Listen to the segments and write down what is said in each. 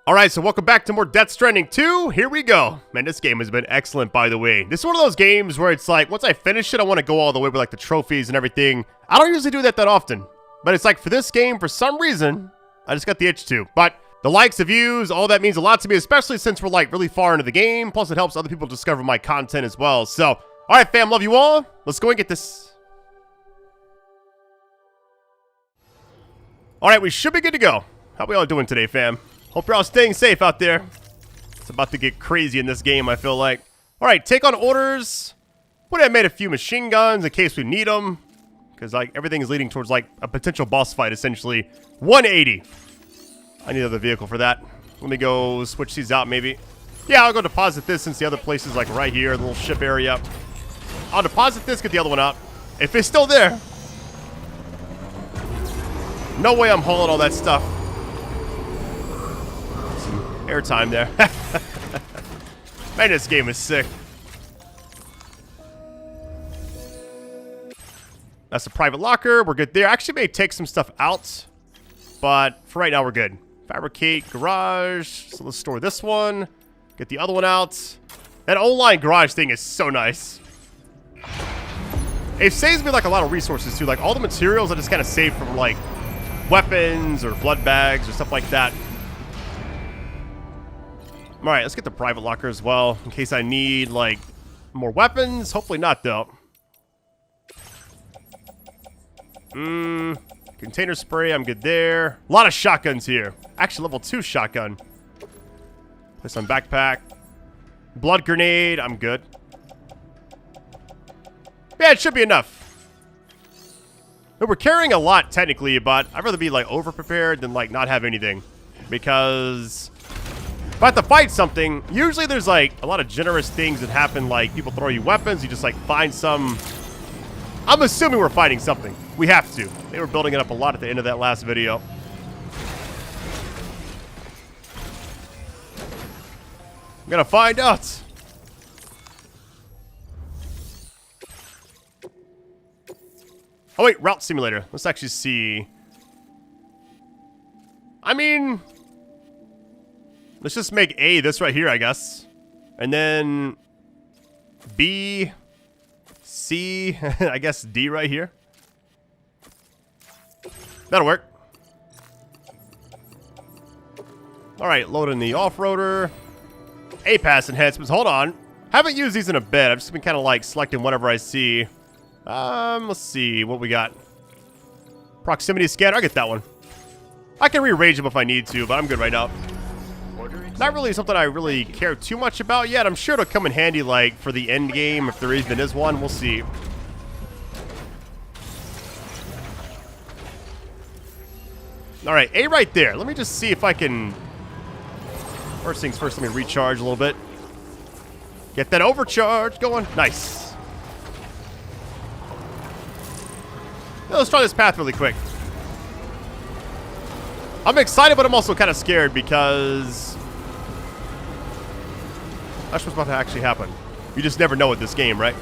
Alright, so welcome back to more Death Stranding 2. Here we go. Man, this game has been excellent, by the way. This is one of those games where it's like, once I finish it, I want to go all the way with like the trophies and everything. I don't usually do that often. But it's like, for this game, for some reason, I just got the itch to. But the likes, the views, all that means a lot to me, especially since we're like really far into the game. Plus, it helps other people discover my content as well. So, alright fam, love you all. Let's go and get this. Alright, we should be good to go. How we all doing today, fam? Hope you're all staying safe out there. It's about to get crazy in this game, I feel like. Alright, take on orders. Would have made a few machine guns in case we need them. Because like everything is leading towards like a potential boss fight, essentially. 180. I need another vehicle for that. Let me go switch these out, maybe. Yeah, I'll go deposit this since the other place is like right here, the little ship area. I'll deposit this, get the other one out. If it's still there. No way I'm hauling all that stuff. Airtime there. Man, this game is sick. That's a private locker. We're good there. Actually, may take some stuff out, but for right now, we're good. Fabricate garage. So let's store this one. Get the other one out. That online garage thing is so nice. It saves me like a lot of resources too. Like all the materials I just kind of save from like weapons or blood bags or stuff like that. Alright, let's get the private locker as well, in case I need, like, more weapons. Hopefully not, though. Container spray, I'm good there. A lot of shotguns here. Actually, level 2 shotgun. Place on backpack. Blood grenade, I'm good. Yeah, it should be enough. We're carrying a lot, technically, but I'd rather be, like, over-prepared than, like, not have anything. Because if I have to fight something, usually there's like a lot of generous things that happen, like people throw you weapons, you just like find some. I'm assuming we're fighting something. We have to. They were building it up a lot at the end of that last video. I'm gonna find out. Oh wait, route simulator. Let's actually see. I mean, let's just make A this right here, I guess. And then B, C, I guess D right here. That'll work. Alright, loading the off-roader. A-pass enhancements. Hold on. Haven't used these in a bit. I've just been kind of like selecting whatever I see. Let's see what we got. Proximity scanner. I'll get that one. I can rearrange them if I need to, but I'm good right now. Not really something I really care too much about yet. I'm sure it'll come in handy, like, for the end game, if there even is one. We'll see. Alright, A right there. Let me just see if I can. First things first, let me recharge a little bit. Get that overcharge going. Nice. Now, let's try this path really quick. I'm excited, but I'm also kind of scared because that's what's about to actually happen. You just never know with this game, right?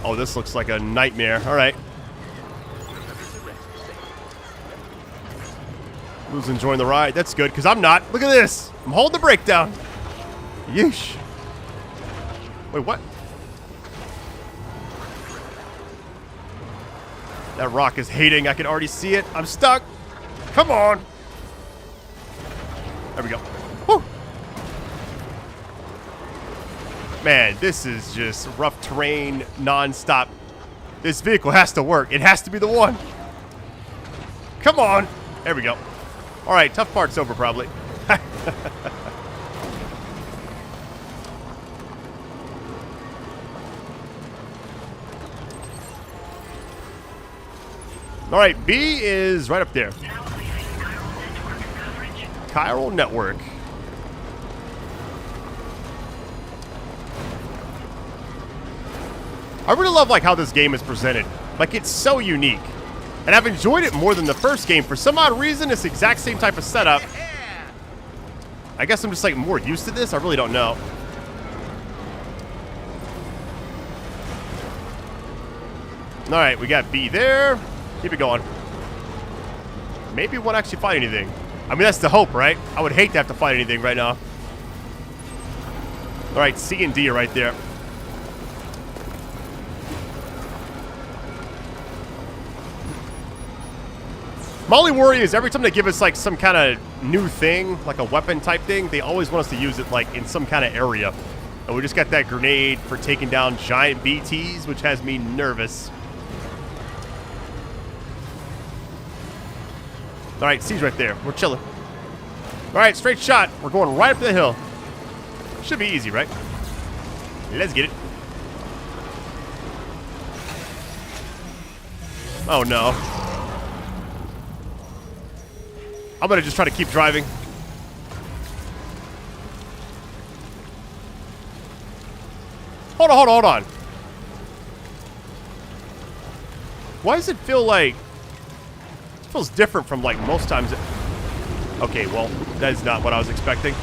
Oh, this looks like a nightmare. All right. Who's enjoying the ride? That's good, because I'm not. Look at this. I'm holding the brake down. Yeesh. Wait, what? That rock is hating. I can already see it. I'm stuck. Come on. There we go. Woo. Man, this is just rough terrain, non-stop. This vehicle has to work. It has to be the one. Come on. There we go. All right, tough part's over probably. All right, B is right up there. Chiral network. I really love like how this game is presented. Like it's so unique. And I've enjoyed it more than the first game. For some odd reason, it's the exact same type of setup. I guess I'm just like more used to this. I really don't know. All right, we got B there. Keep it going. Maybe it won't actually find anything. I mean, that's the hope, right? I would hate to have to fight anything right now. All right, C and D are right there. My only worry is every time they give us like some kind of new thing, like a weapon type thing, they always want us to use it like in some kind of area. And we just got that grenade for taking down giant BTs, which has me nervous. All right, C's right there. We're chilling. All right, straight shot. We're going right up the hill. Should be easy, right? Let's get it. Oh, no. I'm going to just try to keep driving. Hold on, hold on, hold on. Why does it feel like... It feels different from, like, most times. Okay, well, that is not what I was expecting.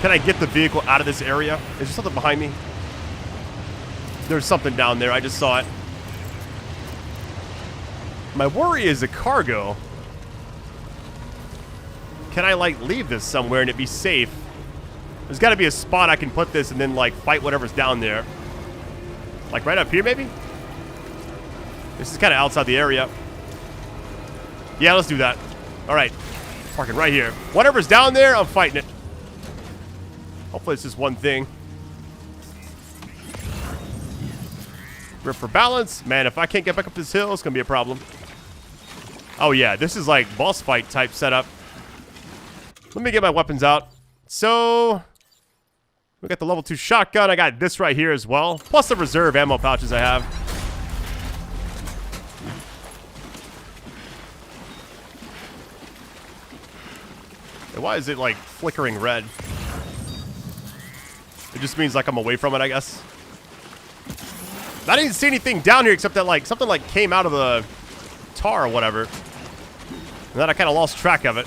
Can I get the vehicle out of this area? Is there something behind me? There's something down there. I just saw it. My worry is the cargo. Can I, like, leave this somewhere and it be safe? There's got to be a spot I can put this and then, like, fight whatever's down there. Like, right up here, maybe? This is kind of outside the area. Yeah, let's do that. All right. Parking right here. Whatever's down there, I'm fighting it. Hopefully it's just one thing. Grip for balance. Man, if I can't get back up this hill, it's going to be a problem. Oh, yeah. This is, like, boss fight type setup. Let me get my weapons out. So, we got the level 2 shotgun. I got this right here as well. Plus the reserve ammo pouches I have. And why is it, like, flickering red? It just means, like, I'm away from it, I guess. I didn't see anything down here except that, like, something, like, came out of the tar or whatever. And then I kind of lost track of it.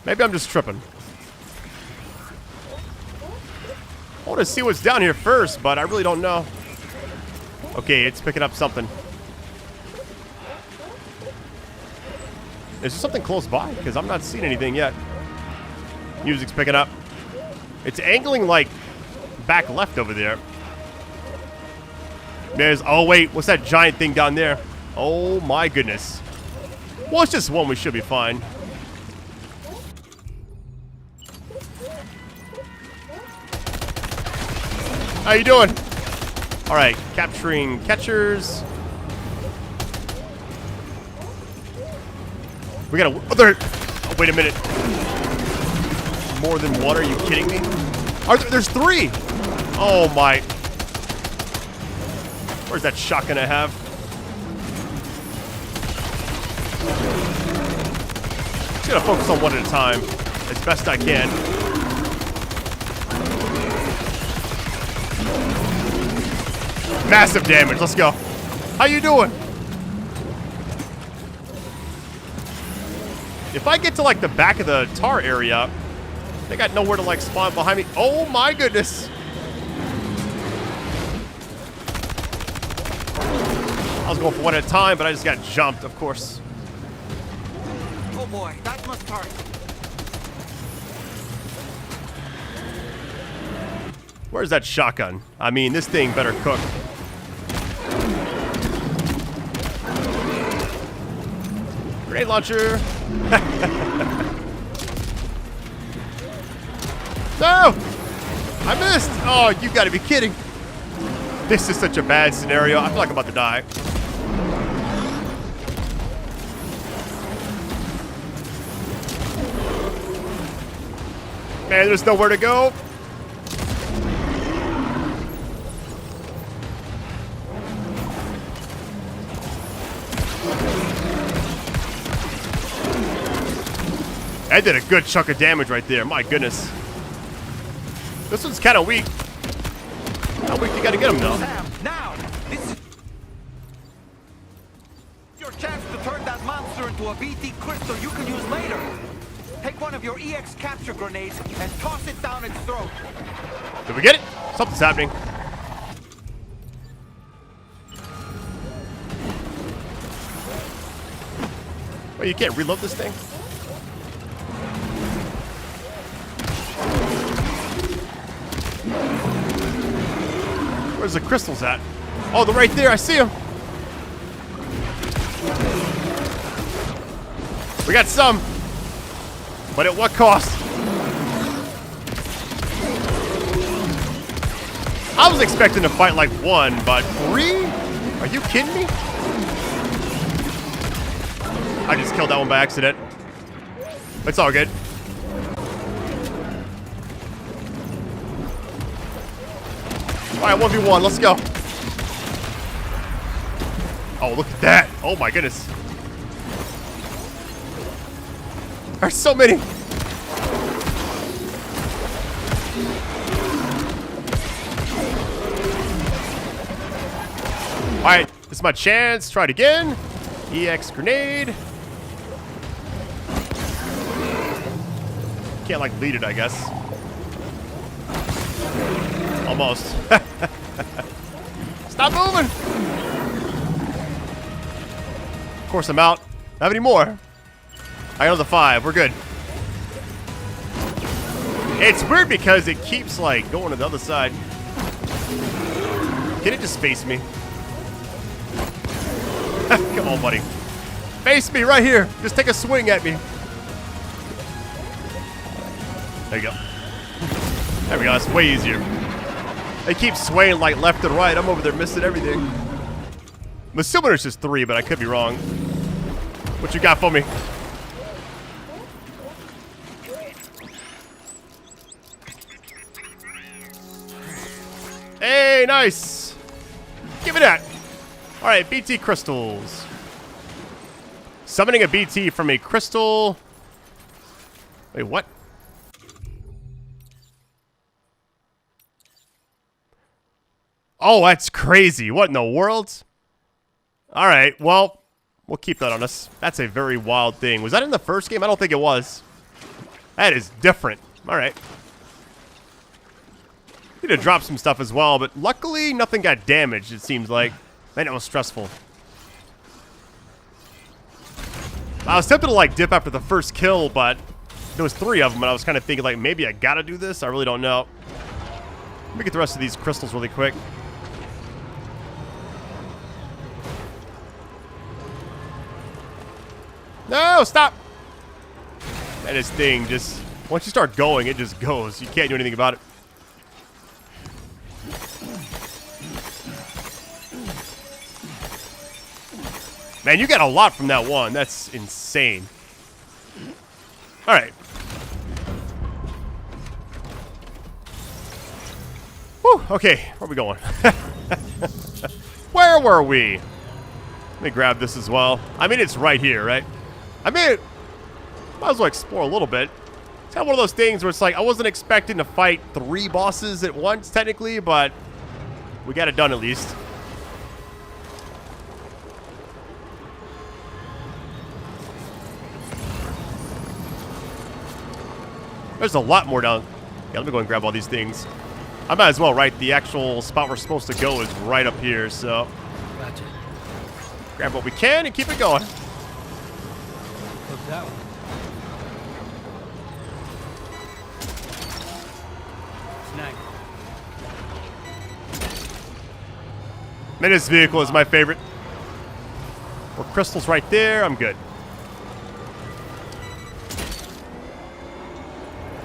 Maybe I'm just tripping. I want to see what's down here first, but I really don't know. Okay, it's picking up something. Is there something close by? Because I'm not seeing anything yet. Music's picking up. It's angling, like, back left over there. There's... Oh, wait. What's that giant thing down there? Oh, my goodness. Well, it's just one. We should be fine. How you doing? All right, capturing catchers. We got a... Oh, wait a minute. More than one? Are you kidding me? There's 3. Oh, my. Where's that shotgun I have? Just gonna focus on one at a time as best I can. Massive damage. Let's go. How you doing? If I get to, like, the back of the tar area, they got nowhere to, like, spawn behind me. Oh, my goodness. I was going for one at a time, but I just got jumped, of course. Oh, boy. That must hurt. Where's that shotgun? I mean, this thing better cook. Grenade launcher. No! I missed! Oh, you gotta be kidding. This is such a bad scenario. I feel like I'm about to die. Man, there's nowhere to go. That did a good chunk of damage right there. My goodness. This one's kind of weak. How weak you gotta get him, though? Sam, now! This is your chance to turn that monster into a BT crystal you can use later. Take one of your EX capture grenades and toss it down its throat. Did we get it? Something's happening. Oh, you can't reload this thing? Where's the crystals at? Oh, they're right there. I see them. We got some. But at what cost? I was expecting to fight like 1, but 3? Are you kidding me? I just killed that one by accident. It's all good. Alright, 1v1, let's go. Oh, look at that. Oh my goodness. There's so many. Alright, this is my chance. Try it again. EX grenade. Can't like lead it, I guess. Almost. Stop moving. Of course, I'm out. Not have any more. I got the 5. We're good. It's weird because it keeps like going to the other side. Can it just face me? Come on, buddy. Face me right here. Just take a swing at me. There you go. There we go. That's way easier. They keep swaying like left and right. I'm over there missing everything. I'm assuming it's just 3, but I could be wrong. What you got for me? Hey, nice. Give me that. All right, BT crystals. Summoning a BT from a crystal. Wait, what? Oh, that's crazy. What in the world? All right, well, we'll keep that on us. That's a very wild thing. Was that in the first game? I don't think it was. That is different. All right. Need to drop some stuff as well, but luckily nothing got damaged, it seems like. Man, it was stressful. I was tempted to like dip after the first kill, but there was 3 of them, and I was kind of thinking like maybe I gotta do this. I really don't know. Let me get the rest of these crystals really quick. No, stop! And this thing just, once you start going, it just goes. You can't do anything about it. Man, you got a lot from that one. That's insane. All right. Whew, okay, where are we going? Where were we? Let me grab this as well. I mean, it's right here, right? I mean, might as well explore a little bit. It's kind of one of those things where it's like, I wasn't expecting to fight 3 bosses at once, technically, but we got it done at least. There's a lot more down. Yeah, let me go and grab all these things. I might as well, right? The actual spot we're supposed to go is right up here, so. Gotcha. Grab what we can and keep it going. Look that one. Snag. Man, this vehicle is my favorite. More crystals right there. I'm good.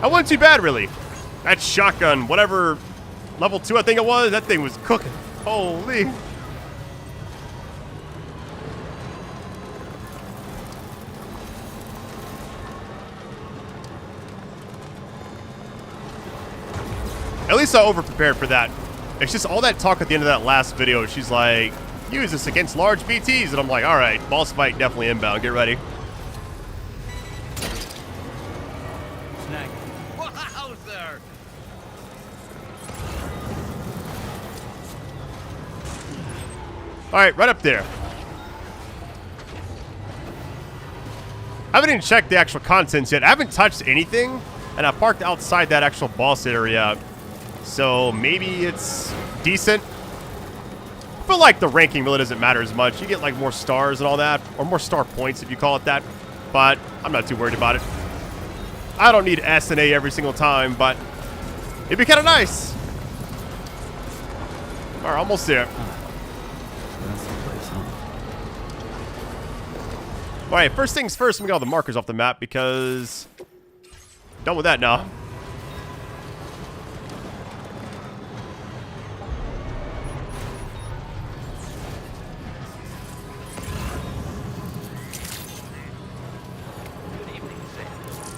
That wasn't too bad, really. That shotgun, whatever level 2 I think it was, that thing was cooking. Holy. At least I over-prepared for that. It's just all that talk at the end of that last video. She's like, use this against large BTs. And I'm like, all right, boss fight definitely inbound. Get ready. Snag. Wowzer! All right, right up there. I haven't even checked the actual contents yet. I haven't touched anything. And I parked outside that actual boss area. So maybe it's decent. I feel like the ranking really doesn't matter as much. You get like more stars and all that, or more star points if you call it that. but I'm not too worried about it. I don't need S and A every single time, but it'd be kind of nice. All right, almost there. That's the place, huh? All right, first things first, let me get all the markers off the map because done with that now. Good evening, Sam.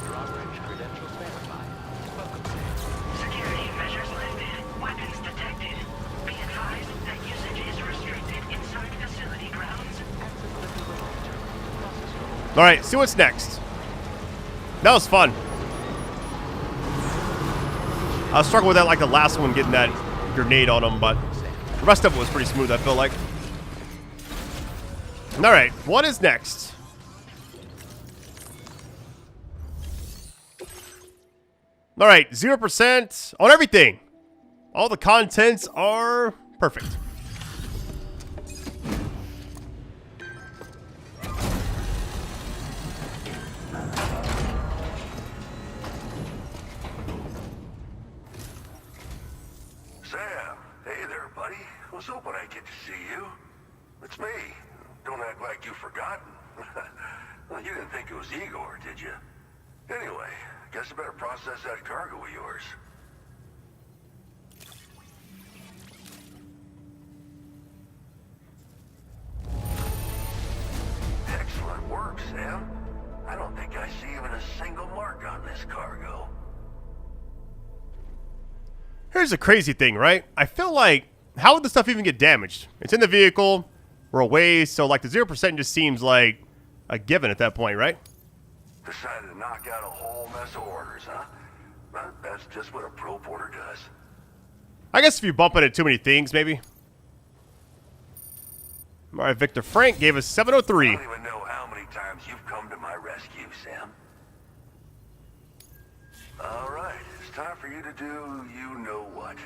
Your operation credentials verified. Welcome, Sam. Security measures lifted. Weapons detected. Be advised that usage is restricted inside facility grounds. All right, see what's next. That was fun. I was struggling with that like the last one, getting that grenade on him, but the rest of it was pretty smooth, I feel like. All right, what is next? All right, 0% on everything. All the contents are perfect. Sam, hey there, buddy. I was hoping I'd get to see you. It's me. Don't act like you've forgotten. Well, you didn't think it was Igor, did you? Anyway, guess I better process that cargo of yours. Excellent work, Sam. I don't think I see even a single mark on this cargo. Here's the crazy thing, right? I feel like, how would the stuff even get damaged? It's in the vehicle, we're away, so like the 0% just seems like a given at that point, right? Decided to knock out a whole mess of orders, huh? Well, that's just what a pro porter does. I guess if you bump into too many things, maybe. All right, Victor Frank gave us I 703. don't even know how many times you've come to my rescue, Sam. All right, it's time for you to do you know what.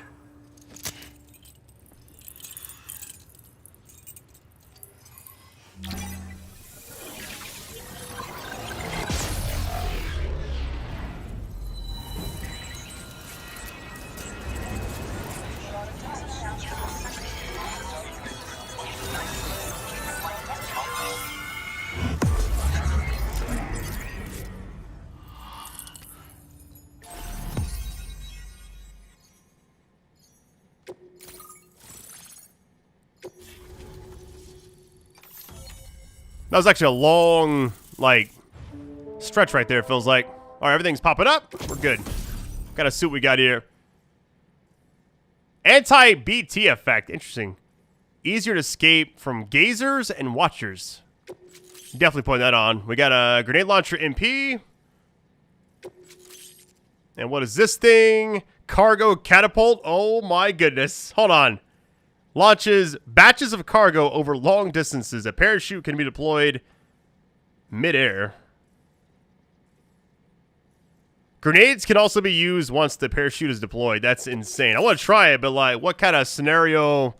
That was actually a long, like, stretch right there, it feels like. All right, everything's popping up. We're good. Got a suit we got here. Anti-BT effect. Interesting. Easier to escape from gazers and watchers. Definitely putting that on. We got a grenade launcher MP. And what is this thing? Cargo catapult. Oh my goodness. Hold on. Launches batches of cargo over long distances. A parachute can be deployed mid-air. Grenades can also be used once the parachute is deployed. That's insane. I want to try it, but like, what kind of scenario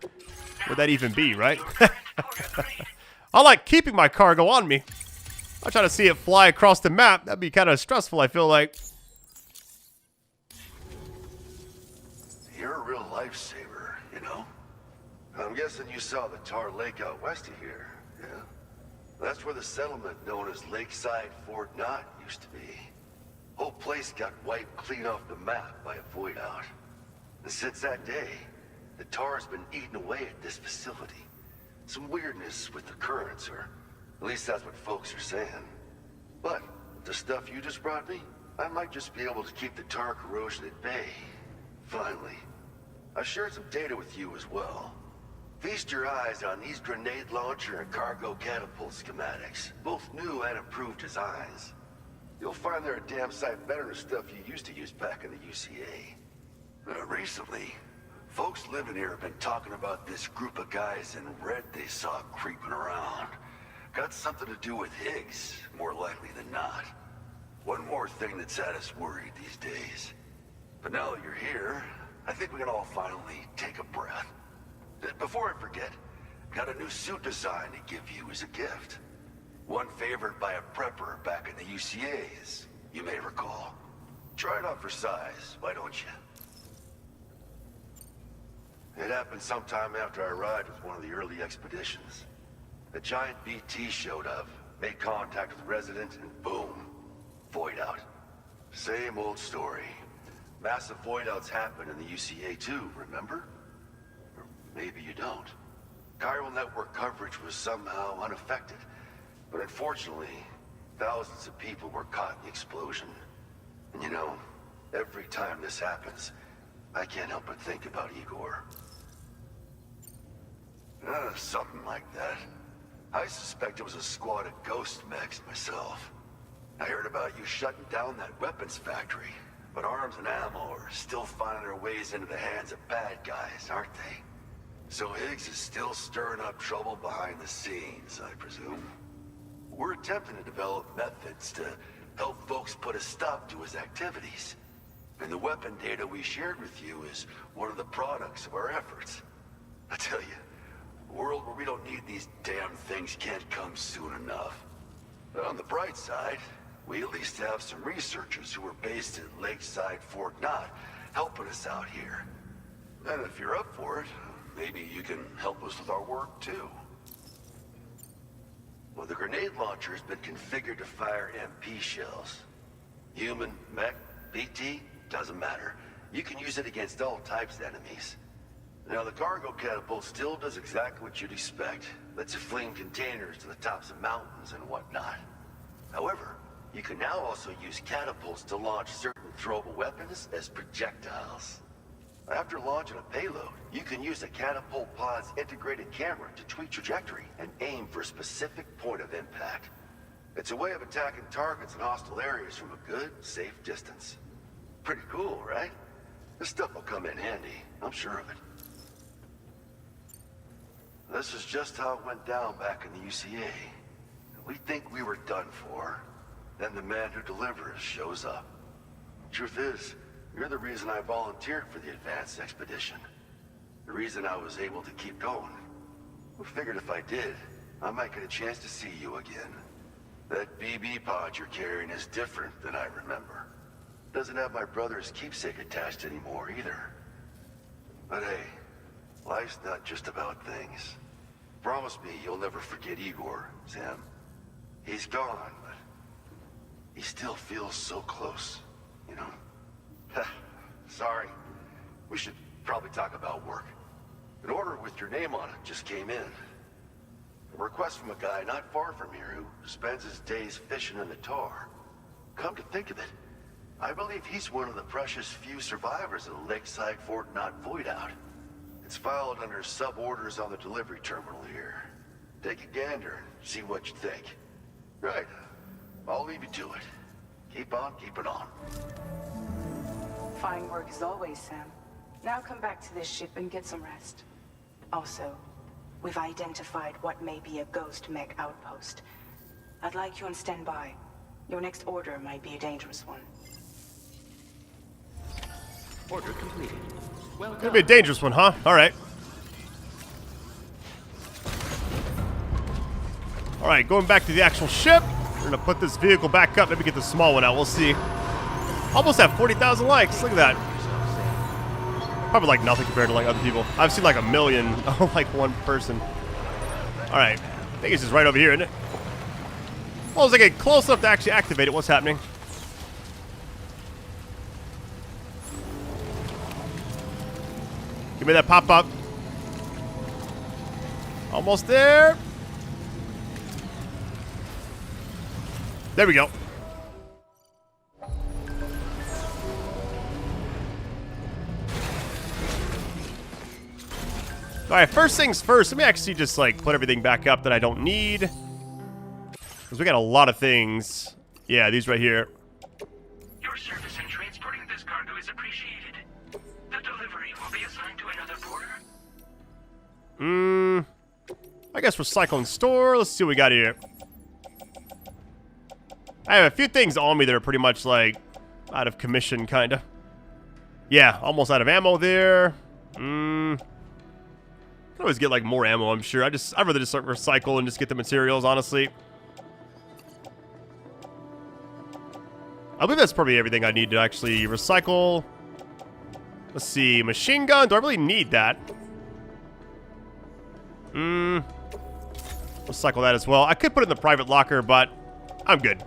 would that even be, right? I like keeping my cargo on me. I'm trying to see it fly across the map. That'd be kind of stressful, I feel like. You're a real lifesaver, you know? I'm guessing you saw the tar lake out west of here, yeah? That's where the settlement known as Lakeside Fort Knott used to be. Whole place got wiped clean off the map by a void out. And since that day, the tar's been eating away at this facility. Some weirdness with the currents, or at least that's what folks are saying. But the stuff you just brought me, I might just be able to keep the tar corrosion at bay. Finally. I shared some data with you as well. Feast your eyes on these grenade launcher and cargo catapult schematics, both new and improved designs. You'll find they're a damn sight better than stuff you used to use back in the UCA. Recently, folks living here have been talking about this group of guys in red they saw creeping around. Got something to do with Higgs, more likely than not. One more thing that's had us worried these days. But now that you're here, I think we can all finally take a breath. Before I forget, got a new suit design to give you as a gift. One favored by a prepper back in the UCAs, you may recall. Try it on for size, why don't you? It happened sometime after I arrived with one of the early expeditions. A giant BT showed up, made contact with residents, and boom, void out. Same old story. Massive void outs happen in the UCA too, remember? Or maybe you don't. Chiral network coverage was somehow unaffected, but unfortunately, thousands of people were caught in the explosion. And you know, every time this happens, I can't help but think about Igor. Something like that. I suspect it was a squad of ghost mechs myself. I heard about you shutting down that weapons factory, but arms and ammo are still finding their ways into the hands of bad guys, aren't they? So Higgs is still stirring up trouble behind the scenes, I presume. We're attempting to develop methods to help folks put a stop to his activities. And the weapon data we shared with you is one of the products of our efforts. I tell you, a world where we don't need these damn things can't come soon enough. But on the bright side, we at least have some researchers who are based in Lakeside Fort Knott helping us out here. And if you're up for it, maybe you can help us with our work too. Well, the grenade launcher has been configured to fire MP shells. Human, mech, BT, doesn't matter. You can use it against all types of enemies. Now, the cargo catapult still does exactly what you'd expect. Lets you fling containers to the tops of mountains and whatnot. However, you can now also use catapults to launch certain throwable weapons as projectiles. After launching a payload, you can use a catapult pod's integrated camera to tweak trajectory and aim for a specific point of impact. It's a way of attacking targets in hostile areas from a good, safe distance. Pretty cool, right? This stuff will come in handy, I'm sure of it. This is just how it went down back in the UCA. We think we were done for. Then the man who delivers shows up. Truth is, you're the reason I volunteered for the advanced expedition. The reason I was able to keep going. I figured if I did, I might get a chance to see you again. That BB pod you're carrying is different than I remember. Doesn't have my brother's keepsake attached anymore either. But hey, life's not just about things. Promise me you'll never forget Igor, Sam. He's gone, but he still feels so close, you know? Sorry. We should probably talk about work. An order with your name on it just came in. A request from a guy not far from here who spends his days fishing in the tar. Come to think of it, I believe he's one of the precious few survivors of the Lakeside Fort Knott void out. It's filed under sub-orders on the delivery terminal here. Take a gander and see what you think. Right. I'll leave you to it. Keep on keeping on. Fine work as always, Sam. Now come back to this ship and get some rest. Also, we've identified what may be a ghost mech outpost. I'd like you on standby. Your next order might be a dangerous one. Order completed. Well Could be a done. dangerous one, huh? Alright. Alright, going back to the actual ship. We're gonna put this vehicle back up. Maybe get the small one out. We'll see. Almost have 40,000 likes. Look at that. Probably like nothing compared to like other people. I've seen like 1 million of like one person. Alright. I think it's just right over here, isn't it? Well, as I get close enough to actually activate it, what's happening? Give me that pop-up. Almost there. There we go. Alright, first things first, let me actually just like put everything back up that I don't need. Because we got a lot of things. Yeah, these right here. Your service in transporting this cargo is appreciated. The delivery will be assigned to another porter. I guess recycle and store. Let's see what we got here. I have a few things on me that are pretty much like out of commission, kind of. Yeah, almost out of ammo there. Can always get like more ammo, I'm sure. I'd rather just start recycle and just get the materials, honestly. I believe that's probably everything I need to actually recycle. Let's see, machine gun. Do I really need that? Recycle that as well. I could put it in the private locker, but I'm good.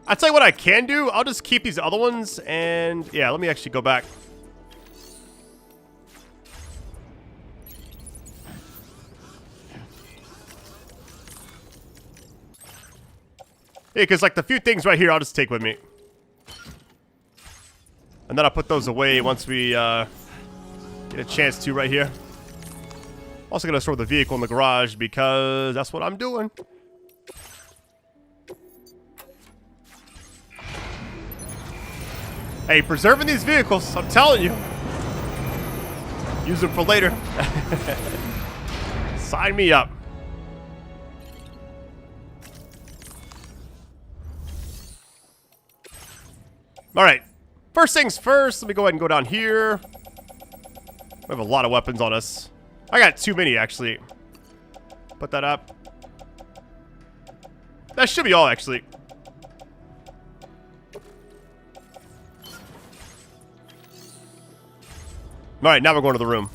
I'll tell you what I can do. I'll just keep these other ones, and yeah, let me actually go back. Yeah, because like the few things right here, I'll just take with me. And then I'll put those away once we get a chance to right here. Also gonna store the vehicle in the garage because that's what I'm doing. Hey, preserving these vehicles, I'm telling you. Use them for later. Sign me up. Alright. First things first, let me go ahead and go down here. We have a lot of weapons on us. I got too many, actually. Put that up. That should be all, actually. Alright, now we're going to the room.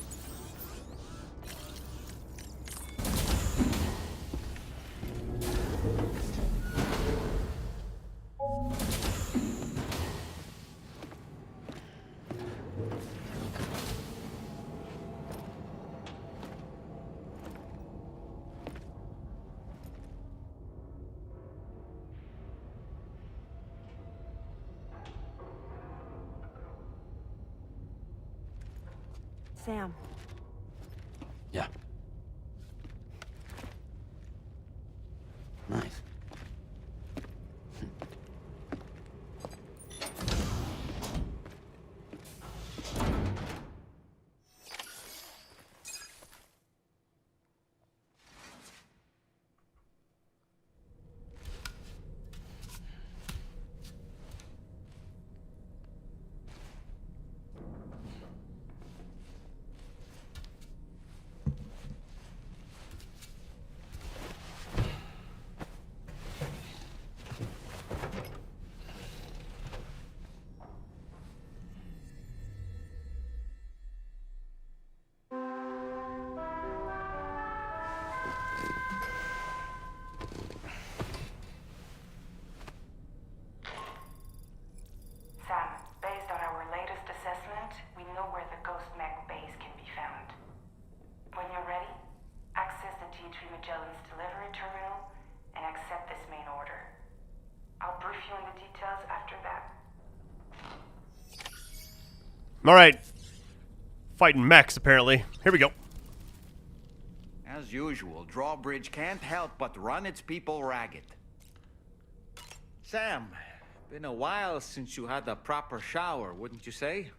Sam. Yeah. Nice. Sam, based on our latest assessment, we know where the Ghost Mech base can be found. When you're ready, access the T3 Magellan's delivery terminal and accept this main order. I'll brief you on the details after that. Alright. Fighting mechs, apparently. Here we go. As usual, Drawbridge can't help but run its people ragged. Sam, been a while since you had a proper shower, wouldn't you say?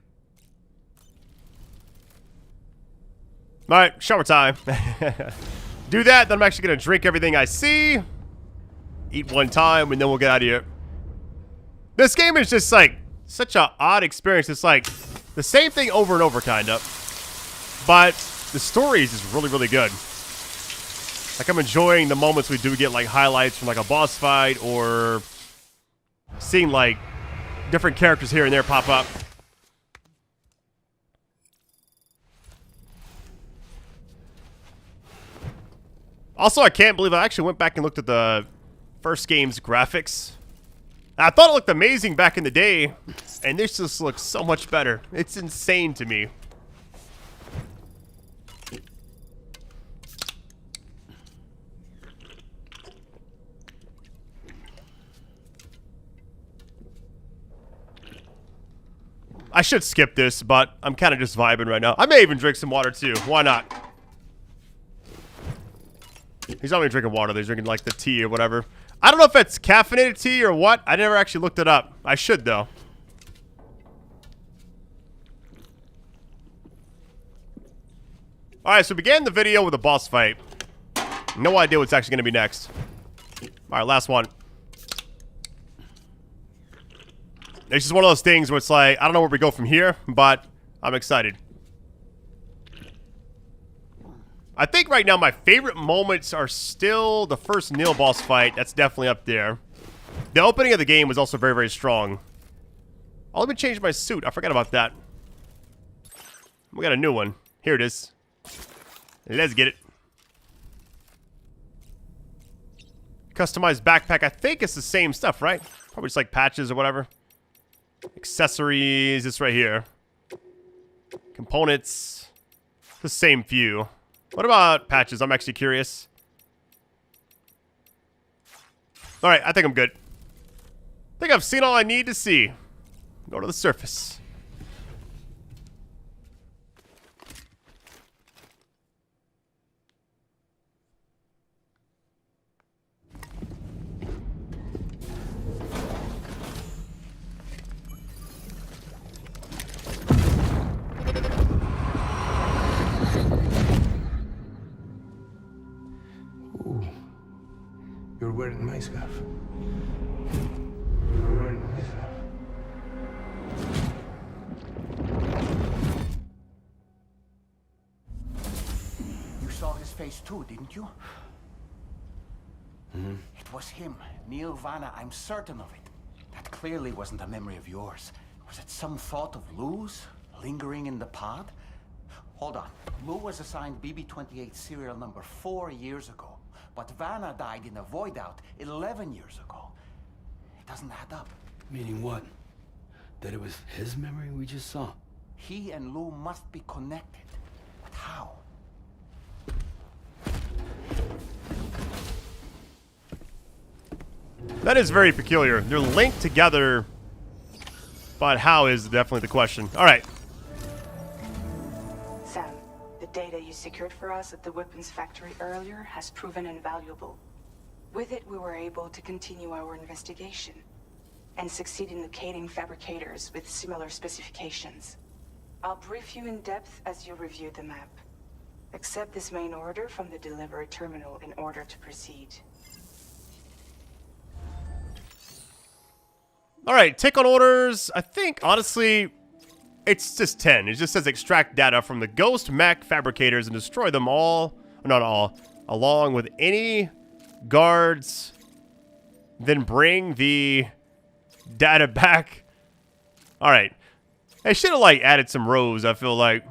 Alright, shower time. Do that, then I'm actually going to drink everything I see. Eat one time, and then we'll get out of here. This game is just like such an odd experience. It's like the same thing over and over, kind of. But the story is just really, really good. Like, I'm enjoying the moments we do get, like, highlights from, like, a boss fight or seeing, like, different characters here and there pop up. Also, I can't believe I actually went back and looked at the first game's graphics. I thought it looked amazing back in the day, and this just looks so much better. It's insane to me. I should skip this, but I'm kind of just vibing right now. I may even drink some water, too. Why not? He's not even drinking water. He's drinking, like, the tea or whatever. I don't know if it's caffeinated tea or what. I never actually looked it up. I should, though. Alright, so we began the video with a boss fight. No idea what's actually going to be next. Alright, last one. It's just one of those things where it's like, I don't know where we go from here, but I'm excited. I think right now my favorite moments are still the first Neo boss fight. That's definitely up there. The opening of the game was also very, very strong. Oh, let me change my suit. I forgot about that. We got a new one. Here it is. Let's get it. Customized backpack. I think it's the same stuff, right? Probably just like patches or whatever. Accessories. This right here. Components. The same few. What about patches? I'm actually curious. Alright, I think I'm good. I think I've seen all I need to see. Go to the surface. You're wearing my scarf. You're wearing my scarf. You saw his face too, didn't you? Mm-hmm. It was him, Neil Vanna. I'm certain of it. That clearly wasn't a memory of yours. Was it some thought of Lou's lingering in the pod? Hold on. Lou was assigned BB-28 serial number 4 years ago. But Vanna died in a void out 11 years ago. It doesn't add up. Meaning what? That it was his memory we just saw? He and Lou must be connected. But how? That is very peculiar. They're linked together, but how is definitely the question. Alright. Sam, the data you secured for us at the weapons factory earlier has proven invaluable. With it, we were able to continue our investigation and succeed in locating fabricators with similar specifications. I'll brief you in depth as you review the map. Accept this main order from the delivery terminal in order to proceed. Alright, take on orders. I think, honestly, it's just 10. It just says extract data from the ghost mech fabricators and destroy them all. Not all. Along with any guards. Then bring the data back. Alright. I should have, like, added some rows, I feel like.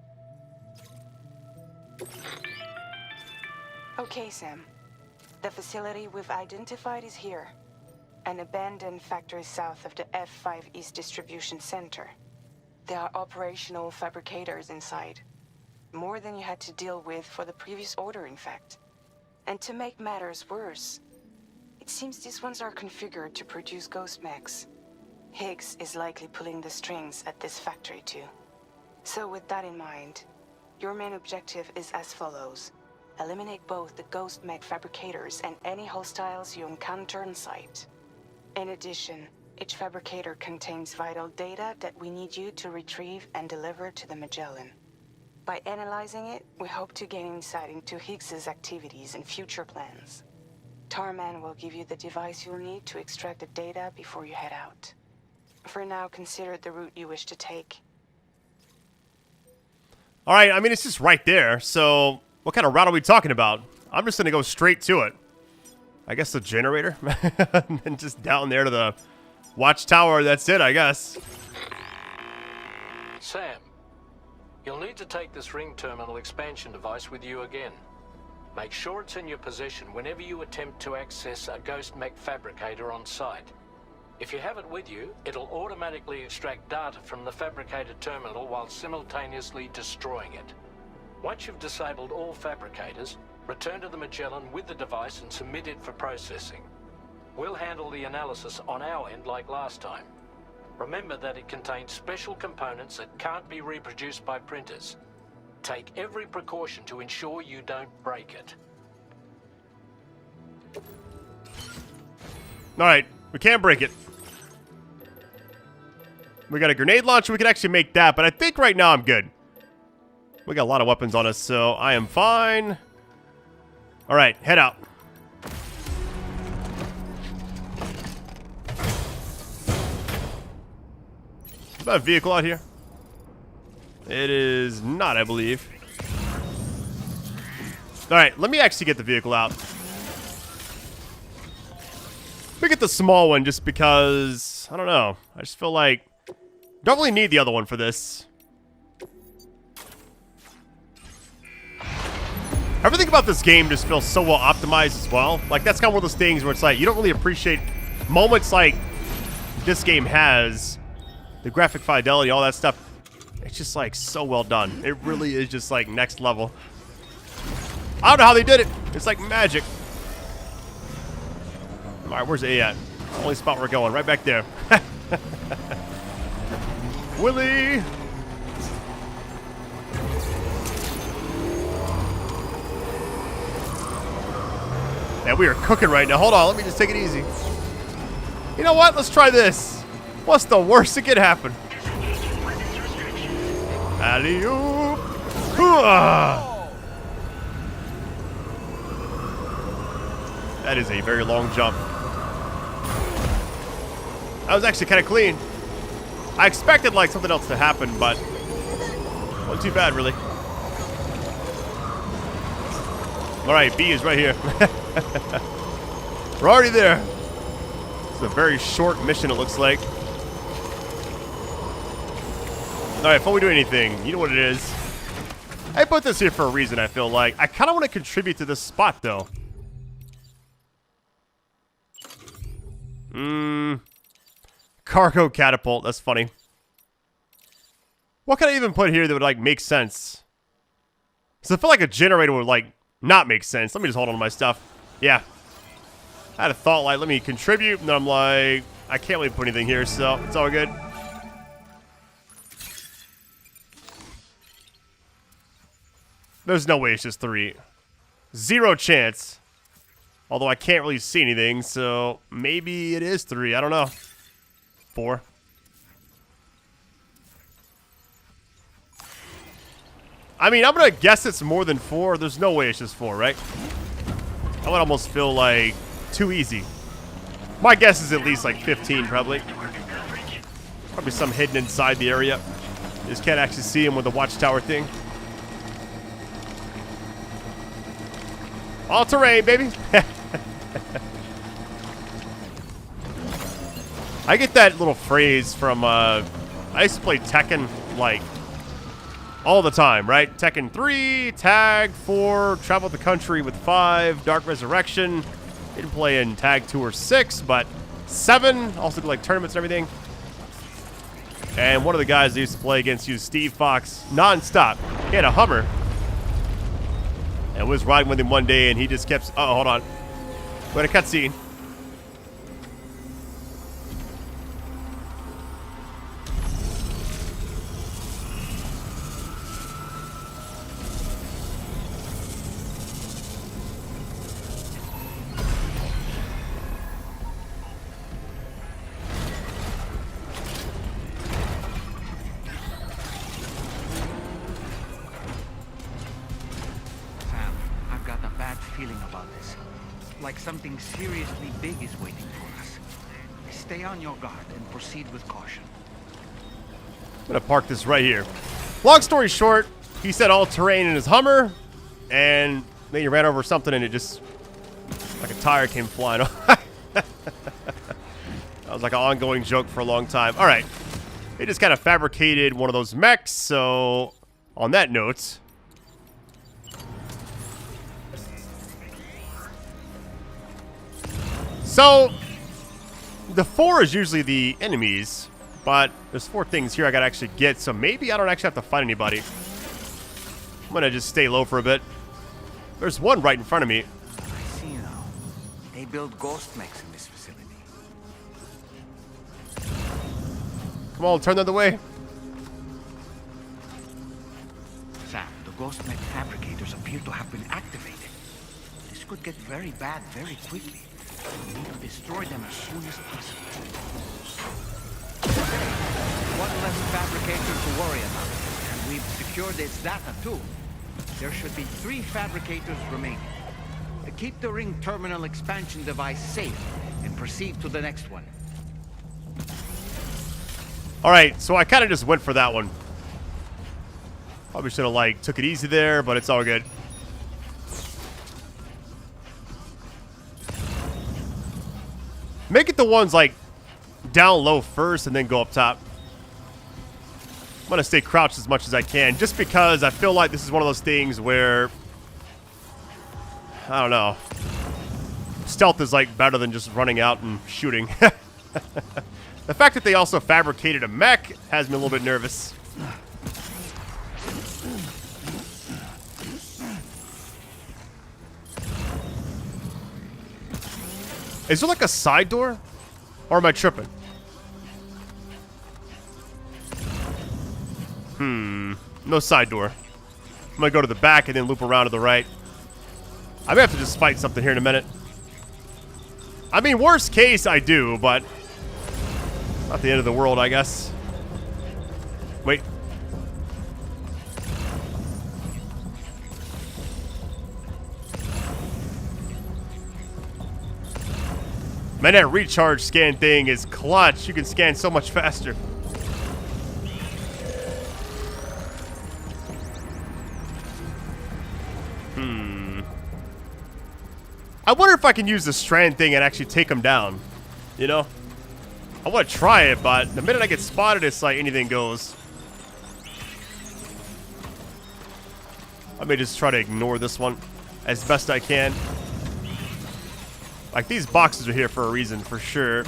Okay, Sam. The facility we've identified is here. An abandoned factory south of the F5 East Distribution Center. There are operational fabricators inside. More than you had to deal with for the previous order, in fact. And to make matters worse, it seems these ones are configured to produce ghost mechs. Higgs is likely pulling the strings at this factory too. So with that in mind, your main objective is as follows. Eliminate both the ghost mech fabricators and any hostiles you encounter on site. In addition, each fabricator contains vital data that we need you to retrieve and deliver to the Magellan. By analyzing it, we hope to gain insight into Higgs's activities and future plans. Tarman will give you the device you'll need to extract the data before you head out. For now, consider the route you wish to take. Alright, I mean, it's just right there. So, what kind of route are we talking about? I'm just going to go straight to it. I guess the generator? And just down there to the watchtower. That's it, I guess. Sam, you'll need to take this ring terminal expansion device with you again. Make sure it's in your possession whenever you attempt to access a ghost mech fabricator on site. If you have it with you, it'll automatically extract data from the fabricator terminal while simultaneously destroying it. Once you've disabled all fabricators, return to the Magellan with the device and submit it for processing. We'll handle the analysis on our end like last time. Remember that it contains special components that can't be reproduced by printers. Take every precaution to ensure you don't break it. Alright, we can't break it. We got a grenade launcher. We can actually make that, but I think right now I'm good. We got a lot of weapons on us, so I am fine. Alright, head out. Is that a vehicle out here? It is not, I believe. Alright, let me actually get the vehicle out. Let me get the small one just because, I don't know. I just feel like, don't really need the other one for this. Everything about this game just feels so well optimized as well. Like, that's kind of one of those things where it's like, you don't really appreciate moments like this game has. The graphic fidelity, all that stuff. It's just, like, so well done. It really is just, like, next level. I don't know how they did it. It's like magic. Alright, where's A at? Only spot we're going. Right back there. Willie! Man, we are cooking right now. Hold on, let me just take it easy. You know what? Let's try this. What's the worst that could happen? Alley-oop. That is a very long jump. That was actually kind of clean. I expected like something else to happen, but wasn't too bad, really. All right, B is right here. We're already there. It's a very short mission, it looks like. All right, before we do anything, you know what it is. I put this here for a reason, I feel like. I kind of want to contribute to this spot, though. Cargo catapult. That's funny. What can I even put here that would, like, make sense? So I feel like a generator would, like, not make sense. Let me just hold on to my stuff. Yeah. I had a thought, like, let me contribute. And then I'm like, I can't really put anything here, so it's all good. There's no way it's just 3. 0 chance. Although I can't really see anything, so maybe it is 3. I don't know. 4. I mean, I'm going to guess it's more than 4. There's no way it's just 4, right? That would almost feel like too easy. My guess is at least like 15, probably. Probably some hidden inside the area. You just can't actually see him with the watchtower thing. All terrain, baby. I get that little phrase from, I used to play Tekken, like, all the time, right? Tekken 3, Tag 4, Travel the Country with 5, Dark Resurrection. Didn't play in Tag 2 or 6, but 7. Also do, like, tournaments and everything. And one of the guys I used to play against used Steve Fox non-stop. He had a Hummer. And was riding with him one day, and he just kept... Oh, hold on. We had a cutscene. Like something seriously big is waiting for us. Stay on your guard and proceed with caution. I'm gonna park this right here. Long story short, he said all terrain in his Hummer, and then he ran over something and it just, like a tire came flying off. That was like an ongoing joke for a long time. All right. They just kind of fabricated one of those mechs, so on that note... So, the 4 is usually the enemies, but there's 4 things here I gotta actually get, so maybe I don't actually have to fight anybody. I'm gonna just stay low for a bit. There's one right in front of me. I see now. They build ghost mechs in this facility. Come on, turn the other way. Sam, the ghost mech fabricators appear to have been activated. This could get very bad very quickly. We need to destroy them as soon as possible. One less fabricator to worry about. And we've secured its data too. There should be 3 fabricators remaining. Keep the ring terminal expansion device safe and proceed to the next one. Alright, so I kind of just went for that one. Probably should have, like, took it easy there, but it's all good. Make it the ones like down low first and then go up top. I'm gonna stay crouched as much as I can, just because I feel like this is one of those things where, I don't know, stealth is like better than just running out and shooting. The fact that they also fabricated a mech has me a little bit nervous. Is there like a side door? Or am I tripping? No side door. I'm gonna go to the back and then loop around to the right. I may have to just fight something here in a minute. I mean, worst case, I do, but not the end of the world, I guess. Wait. Man, that recharge scan thing is clutch. You can scan so much faster. I wonder if I can use the strand thing and actually take them down. You know? I want to try it, but the minute I get spotted, it's like anything goes. I may just try to ignore this one as best I can. Like, these boxes are here for a reason, for sure.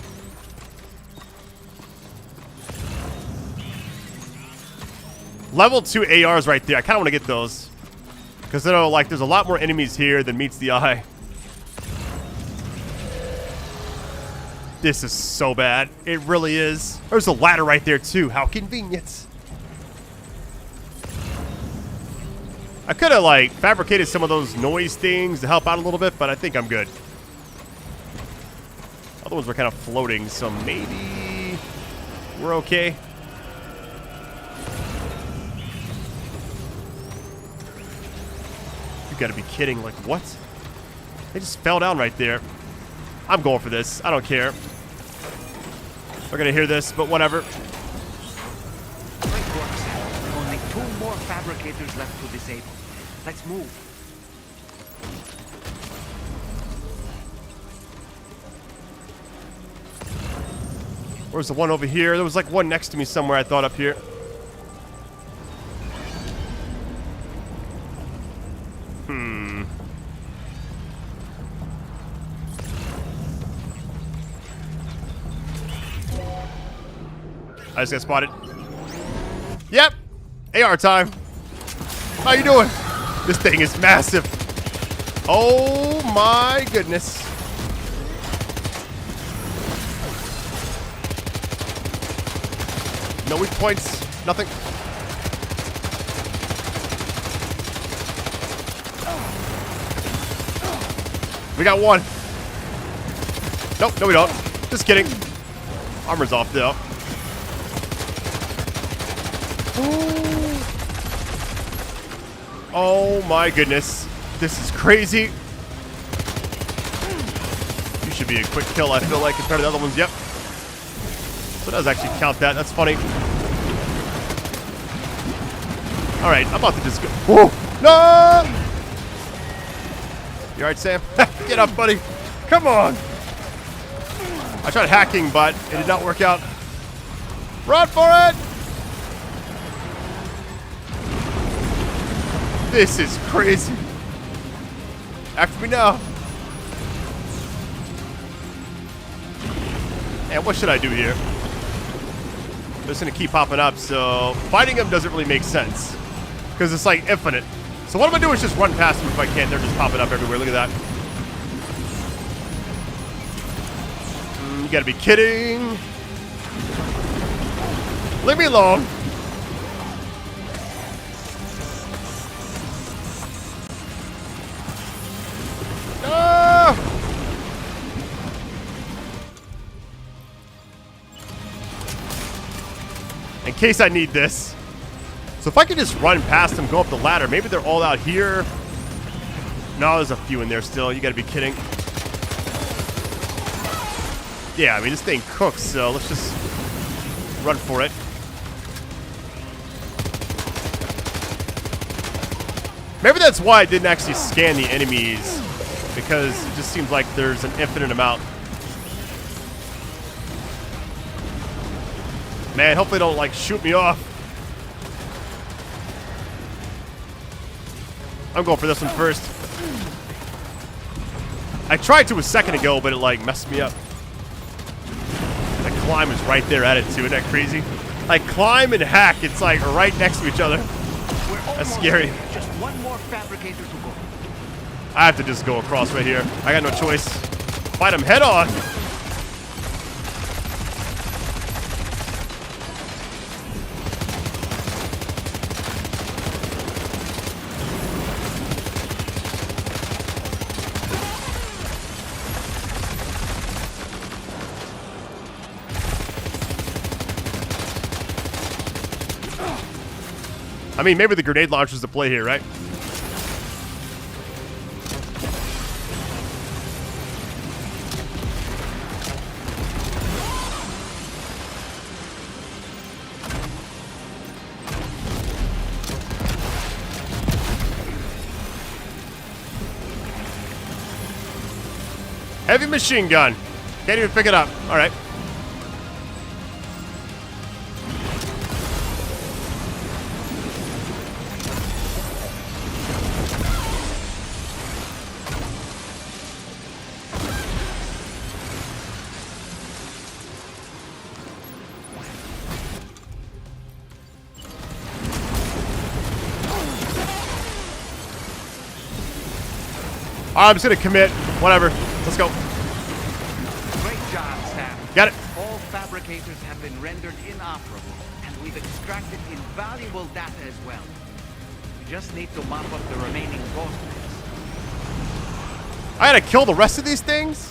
Level 2 ARs right there. I kind of want to get those. Because, you know, like, there's a lot more enemies here than meets the eye. This is so bad. It really is. There's a ladder right there, too. How convenient. I could have, like, fabricated some of those noise things to help out a little bit, but I think I'm good. Other ones were kind of floating, so maybe we're okay. You gotta be kidding. Like, what? They just fell down right there. I'm going for this. I don't care. We're gonna hear this, but whatever. Great work, Sam. Only 2 more fabricators left to disable. Let's move. Where's the one over here? There was like one next to me somewhere, I thought, up here. I just got spotted. Yep. AR time. How you doing? This thing is massive. Oh my goodness. No weak points. Nothing. We got one. Nope, no we don't. Just kidding. Armor's off though. Ooh. Oh my goodness. This is crazy. You should be a quick kill, I feel like, compared to the other ones. Yep. So it does actually count that. That's funny. Alright, I'm about to just go. Whoa! No! You alright, Sam? Get up, buddy. Come on! I tried hacking, but it did not work out. Run for it! This is crazy. After me now. And what should I do here? They're just gonna keep popping up, so fighting them doesn't really make sense. Because it's like infinite. So what I'm gonna do is just run past them if I can. They're just popping up everywhere. Look at that. You gotta be kidding. Leave me alone. No! In case I need this. So if I could just run past them, go up the ladder. Maybe they're all out here. No, there's a few in there still. You gotta be kidding. Yeah, I mean, this thing cooks, so let's just run for it. Maybe that's why I didn't actually scan the enemies, because it just seems like there's an infinite amount. Man, hopefully they don't, like, shoot me off. I'm going for this one first. I tried to a second ago, but it, like, messed me up. The climb is right there at it, too. Isn't that crazy? Like, climb and hack, it's, like, right next to each other. That's scary. Just one more fabricator to go. I have to just go across right here. I got no choice. Fight him head on. I mean, maybe the grenade launcher's the play here, right? Heavy machine gun. Can't even pick it up. All right. I'm just gonna commit. Whatever. Let's go. Great job, Sam. Got it. All fabricators have been rendered inoperable, and we've extracted invaluable data as well. We just need to mop up the remaining ghost mechs. I gotta kill the rest of these things?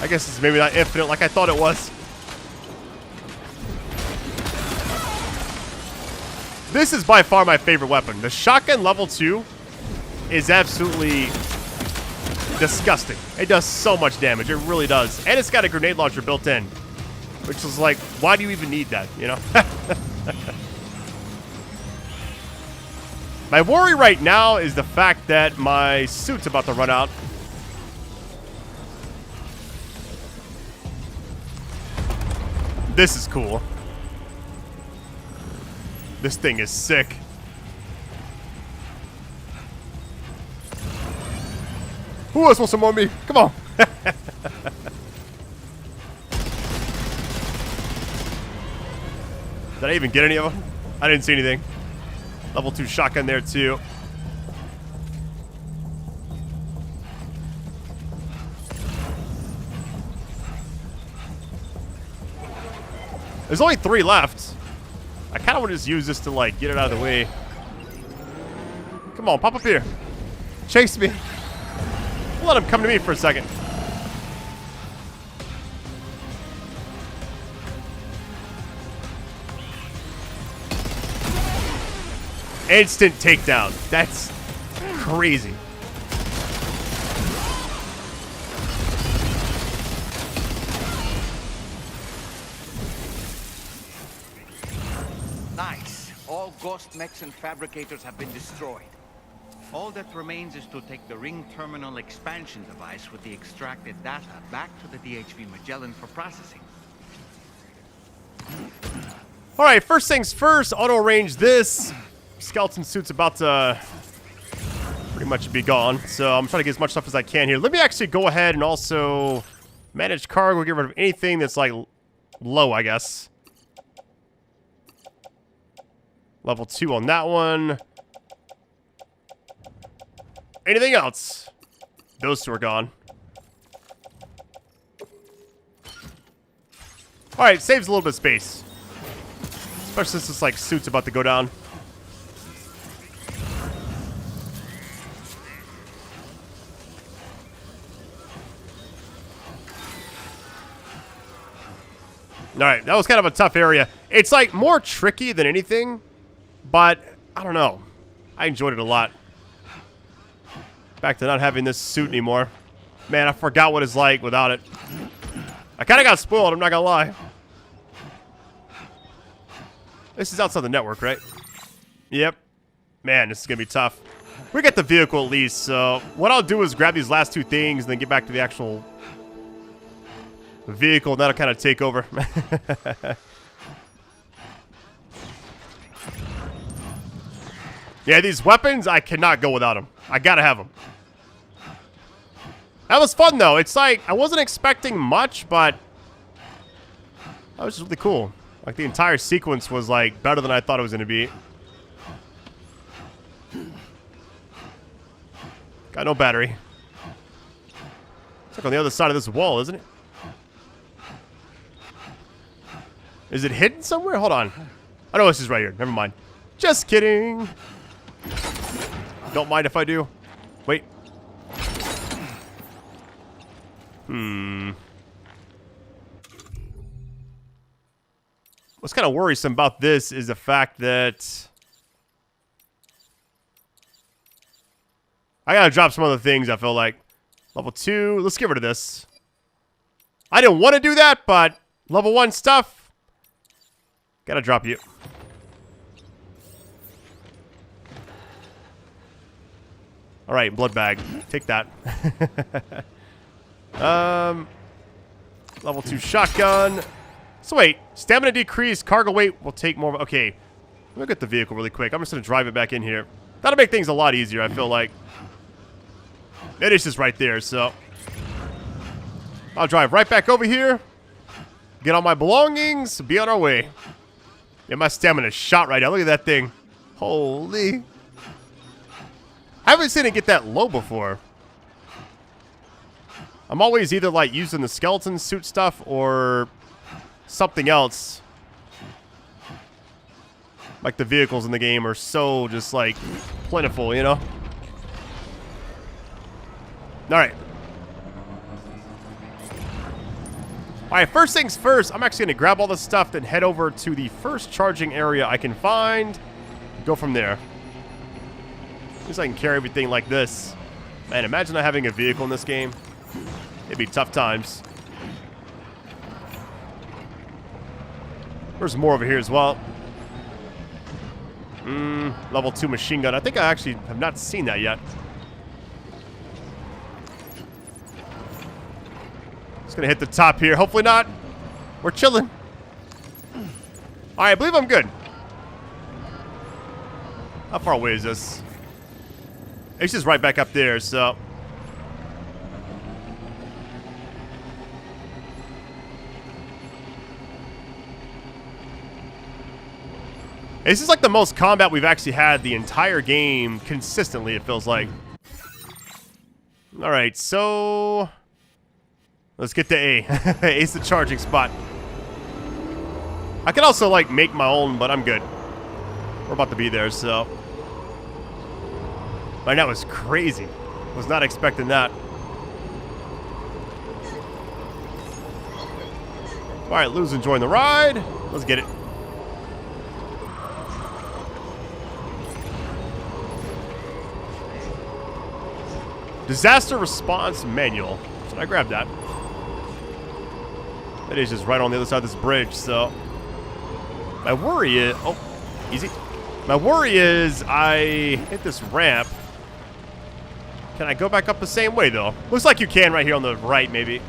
I guess it's maybe not infinite like I thought it was. This is by far my favorite weapon. The shotgun level 2 is absolutely disgusting. It does so much damage. It really does. And it's got a grenade launcher built in. Which is like, why do you even need that, you know? My worry right now is the fact that my suit's about to run out. This is cool. This thing is sick. Who else wants some more of me? Come on. Did I even get any of them? I didn't see anything. Level 2 shotgun there too. There's only 3 left. I kind of want to just use this to, like, get it out of the way. Come on, pop up here. Chase me. Let him come to me for a second. Instant takedown. That's crazy. Nice. All ghost mechs and fabricators have been destroyed. All that remains is to take the ring terminal expansion device with the extracted data back to the DHV Magellan for processing. All right, first things first, auto arrange this. Skeleton suit's about to pretty much be gone, so I'm trying to get as much stuff as I can here. Let me actually go ahead and also manage cargo, get rid of anything that's, like, low, I guess. Level 2 on that one. Anything else? Those 2 are gone. Alright, saves a little bit of space. Especially since this, like, suit's about to go down. Alright, that was kind of a tough area. It's, like, more tricky than anything, but I don't know. I enjoyed it a lot. Back to not having this suit anymore. Man, I forgot what it's like without it. I kind of got spoiled, I'm not gonna lie. This is outside the network, right? Yep. Man, this is gonna be tough. We got the vehicle at least, so what I'll do is grab these last 2 things and then get back to the actual vehicle, and that'll kind of take over. Yeah, these weapons, I cannot go without them. I gotta have them. That was fun, though. It's like, I wasn't expecting much, but that was just really cool. Like, the entire sequence was, like, better than I thought it was gonna be. Got no battery. It's like on the other side of this wall, isn't it? Is it hidden somewhere? Hold on. I know this is right here. Never mind. Just kidding. Don't mind if I do. Wait. What's kind of worrisome about this is the fact that I gotta drop some other things, I feel like. Level 2. Let's get rid of this. I didn't want to do that, but level 1 stuff. Gotta drop you. Alright, blood bag. Take that. Level 2 shotgun. So wait, stamina decrease, cargo weight will take more. Okay, let me get the vehicle really quick. I'm just gonna drive it back in here. That'll make things a lot easier, I feel like. It is just right there, so I'll drive right back over here, get all my belongings, be on our way. Yeah, my stamina's shot right now. Look at that thing. Holy. I haven't seen it get that low before. I'm always either like using the skeleton suit stuff or something else. Like the vehicles in the game are so just like plentiful, you know? Alright. Alright, first things first, I'm actually going to grab all this stuff and head over to the first charging area I can find. Go from there. At least I can carry everything like this. Man, imagine not having a vehicle in this game. It'd be tough times. There's more over here as well. Level 2 machine gun. I think I actually have not seen that yet. Just gonna hit the top here. Hopefully not. We're chilling. Alright, I believe I'm good. How far away is this? It's just right back up there, so. This is like the most combat we've actually had the entire game consistently, it feels like. Alright, so let's get to A. A's the charging spot. I can also like make my own, but I'm good. We're about to be there, so. Right now is crazy. Was not expecting that. Alright, Lou's enjoying the ride. Let's get it. Disaster response manual. Should I grab that? That is just right on the other side of this bridge, so. My worry is. Oh, easy. My worry is I hit this ramp. Can I go back up the same way, though? Looks like you can right here on the right, maybe.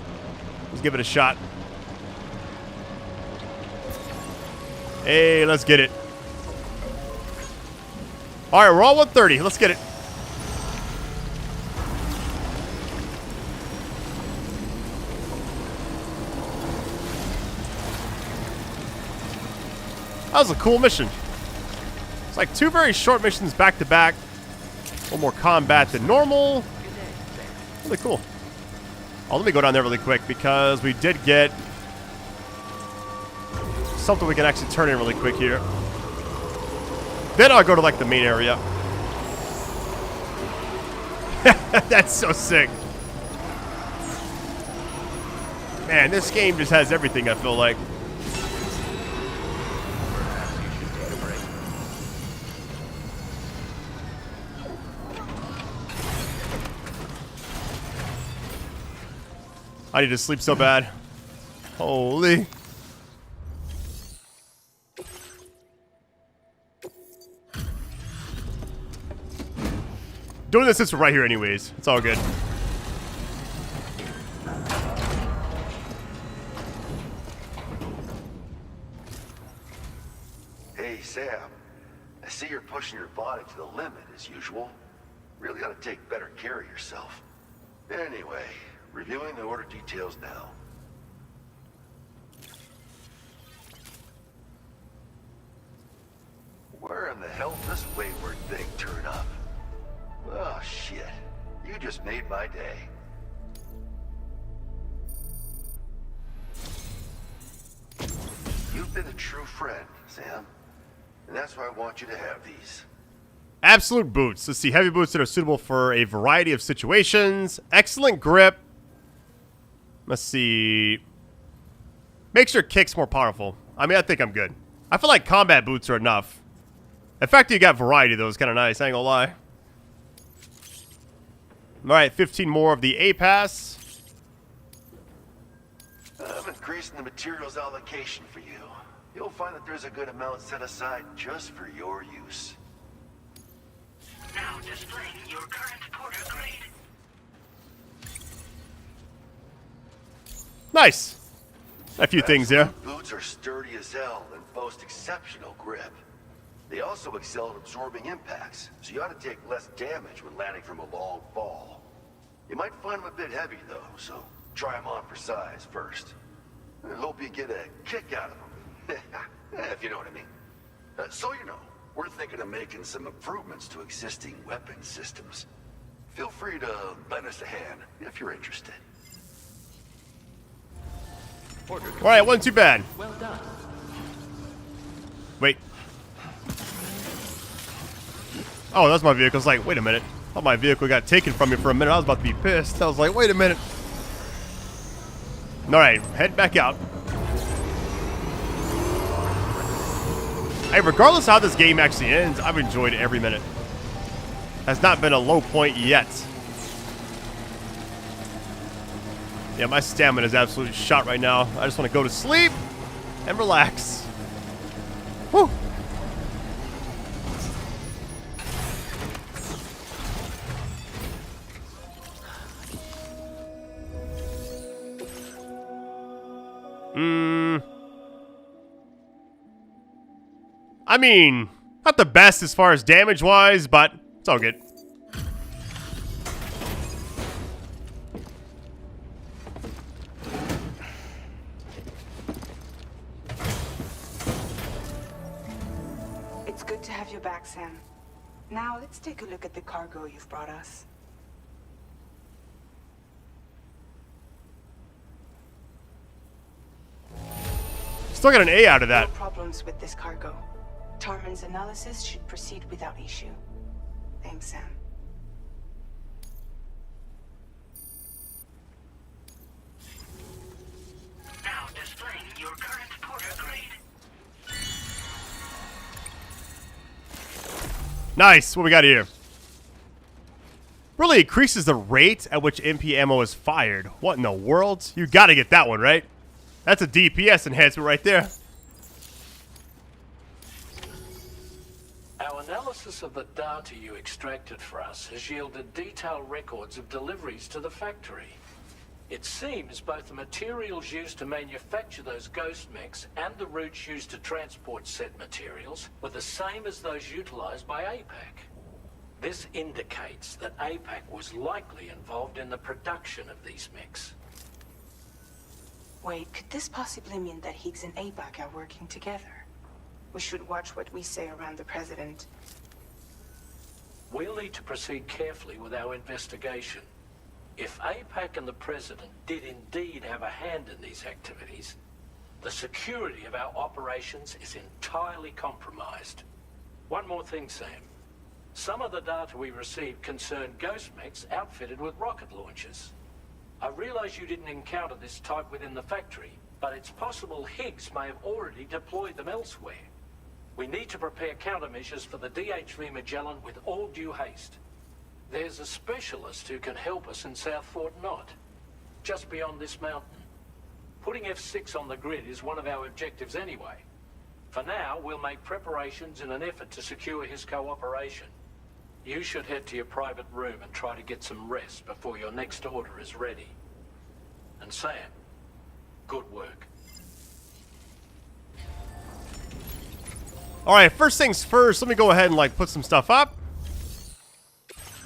Let's give it a shot. Hey, let's get it. All right, we're all 130. Let's get it. That was a cool mission. It's like 2 very short missions back to back. A little more combat than normal. Really cool. Oh, let me go down there really quick because we did get something we can actually turn in really quick here. Then I'll go to like the main area. That's so sick. Man, this game just has everything, I feel like. I need to sleep so bad. Holy. Doing this since we're right here anyways. It's all good. Sam, I see you're pushing your body to the limit as usual. Really ought to take better care of yourself. Anyway, reviewing the order details now. Where in the hell did this wayward thing turn up? Oh shit, you just made my day. You've been a true friend, Sam. And that's why I want you to have these. Absolute boots. Let's see. Heavy boots that are suitable for a variety of situations. Excellent grip. Let's see. Makes your kicks more powerful. I mean, I think I'm good. I feel like combat boots are enough. The fact that you got variety, though, is kind of nice. I ain't gonna lie. Alright, 15 more of the A-Pass. I'm increasing the materials allocation for you. You'll find that there's a good amount set aside just for your use. Now displaying your current porter grade. Nice. A few things there. Boots are sturdy as hell and boast exceptional grip. They also excel at absorbing impacts, so you ought to take less damage when landing from a long fall. You might find them a bit heavy though, so try them on for size first. I hope you get a kick out of them. If you know what I mean. So you know, we're thinking of making some improvements to existing weapon systems. Feel free to lend us a hand if you're interested. Alright, wasn't too bad. Well done. Wait. Oh, that's my vehicle. It's like, wait a minute. I thought my vehicle got taken from me for a minute. I was about to be pissed. I was like, wait a minute. Alright, head back out. Hey, regardless of how this game actually ends, I've enjoyed every minute. Has not been a low point yet. Yeah, my stamina is absolutely shot right now. I just want to go to sleep and relax. Whew. I mean, not the best as far as damage-wise, but it's all good. It's good to have you back, Sam. Now, let's take a look at the cargo you've brought us. Still got an A out of that. No problems with this cargo. Tarman's analysis should proceed without issue. Thanks, Sam. Now displaying your current porter grade. Nice. What we got here? Really increases the rate at which MP ammo is fired. What in the world? You gotta get that one, right? That's a DPS enhancement right there. Our analysis of the data you extracted for us has yielded detailed records of deliveries to the factory. It seems both the materials used to manufacture those ghost mechs and the routes used to transport said materials were the same as those utilized by APAC. This indicates that APAC was likely involved in the production of these mechs. Wait, could this possibly mean that Higgs and APAC are working together? We should watch what we say around the President. We'll need to proceed carefully with our investigation. If APAC and the President did indeed have a hand in these activities, the security of our operations is entirely compromised. One more thing, Sam. Some of the data we received concerned ghost mechs outfitted with rocket launchers. I realize you didn't encounter this type within the factory, but it's possible Higgs may have already deployed them elsewhere. We need to prepare countermeasures for the DHV Magellan with all due haste. There's a specialist who can help us in South Fort Knott, just beyond this mountain. Putting F6 on the grid is one of our objectives anyway. For now, we'll make preparations in an effort to secure his cooperation. You should head to your private room and try to get some rest before your next order is ready. And Sam, good work. Alright, first things first, let me go ahead and like put some stuff up.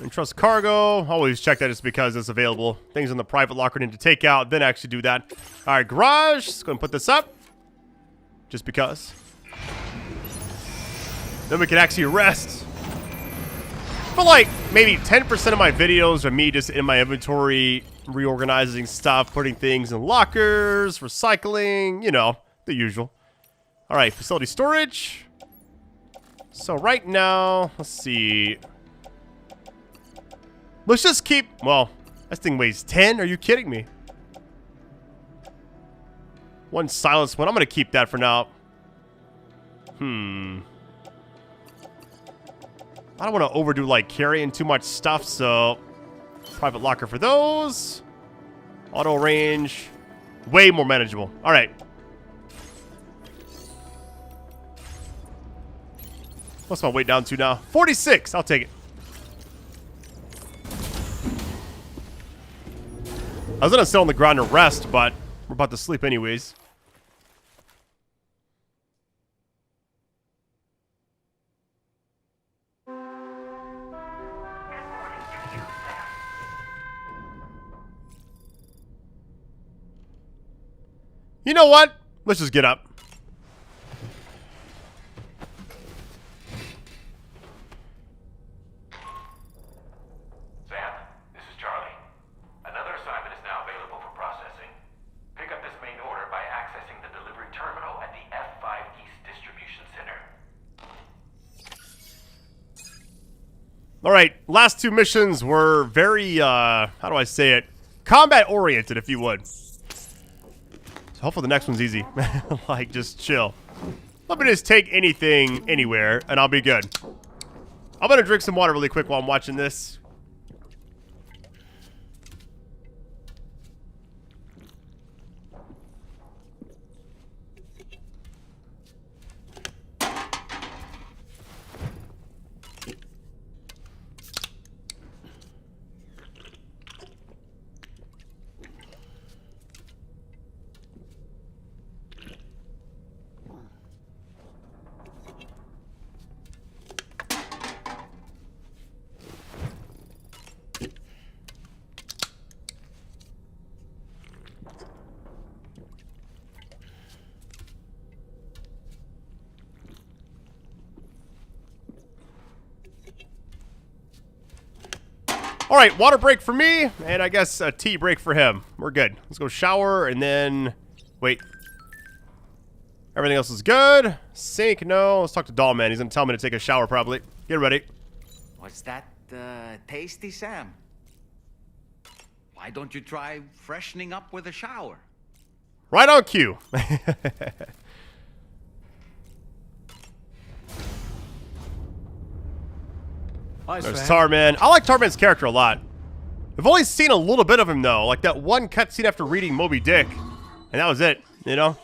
Entrust cargo. Always check that just because it's available. Things in the private locker need to take out, then actually do that. Alright, garage. Let's go and put this up. Just because. Then we can actually rest. I feel like maybe 10% of my videos are me just in my inventory, reorganizing stuff, putting things in lockers, recycling, you know, the usual. Alright, facility storage. So right now, let's see. Let's just keep, well, this thing weighs 10. Are you kidding me? One silence one. I'm going to keep that for now. I don't want to overdo like carrying too much stuff, so private locker for those. Auto range. Way more manageable. All right. What's my weight down to now? 46. I'll take it. I was gonna sit on the ground and rest, but we're about to sleep anyways. You know what? Let's just get up. Sam, this is Charlie. Another assignment is now available for processing. Pick up this main order by accessing the delivery terminal at the F5 East Distribution Center. Alright, last two missions were very, how do I say it? Combat-oriented, if you would. So hopefully the next one's easy. Like, just chill. Let me just take anything, anywhere, and I'll be good. I'm gonna drink some water really quick while I'm watching this. Alright, water break for me, and I guess a tea break for him. We're good. Let's go shower, and then... Wait. Everything else is good. Sink, no. Let's talk to Doll Man. He's gonna tell me to take a shower, probably. Get ready. Was that tasty, Sam? Why don't you try freshening up with a shower? Right on cue. There's Tarman. I like Tarman's character a lot. I've only seen a little bit of him, though. Like that one cutscene after reading Moby Dick. And that was it, you know?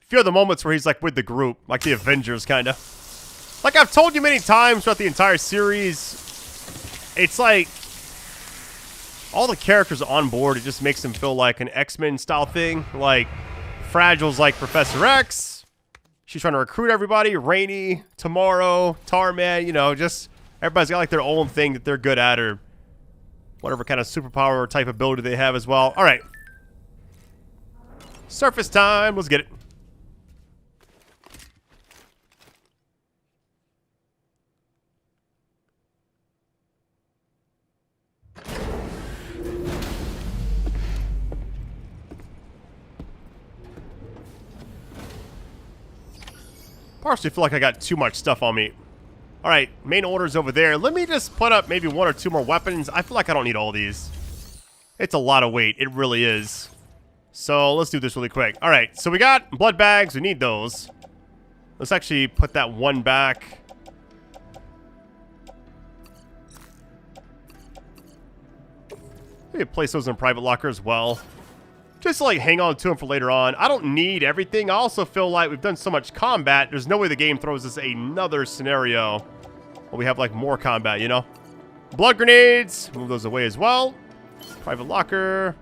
A few of the moments where he's like with the group. Like the Avengers, kind of. Like I've told you many times throughout the entire series. It's like... all the characters on board, it just makes them feel like an X-Men style thing. Like, Fragile's like Professor X. She's trying to recruit everybody. Rainy, Tomorrow, Tarman, you know, just everybody's got like their own thing that they're good at or whatever kind of superpower or type ability they have as well. All right. Surface time. Let's get it. Partially feel like I got too much stuff on me. Alright, main order's over there. Let me just put up maybe one or two more weapons. I feel like I don't need all these. It's a lot of weight. It really is. So let's do this really quick. Alright, so we got blood bags. We need those. Let's actually put that one back. Maybe place those in a private locker as well. Just to, like, hang on to them for later on. I don't need everything. I also feel like we've done so much combat. There's no way the game throws us another scenario where we have, like, more combat, you know? Blood grenades. Move those away as well. Private locker.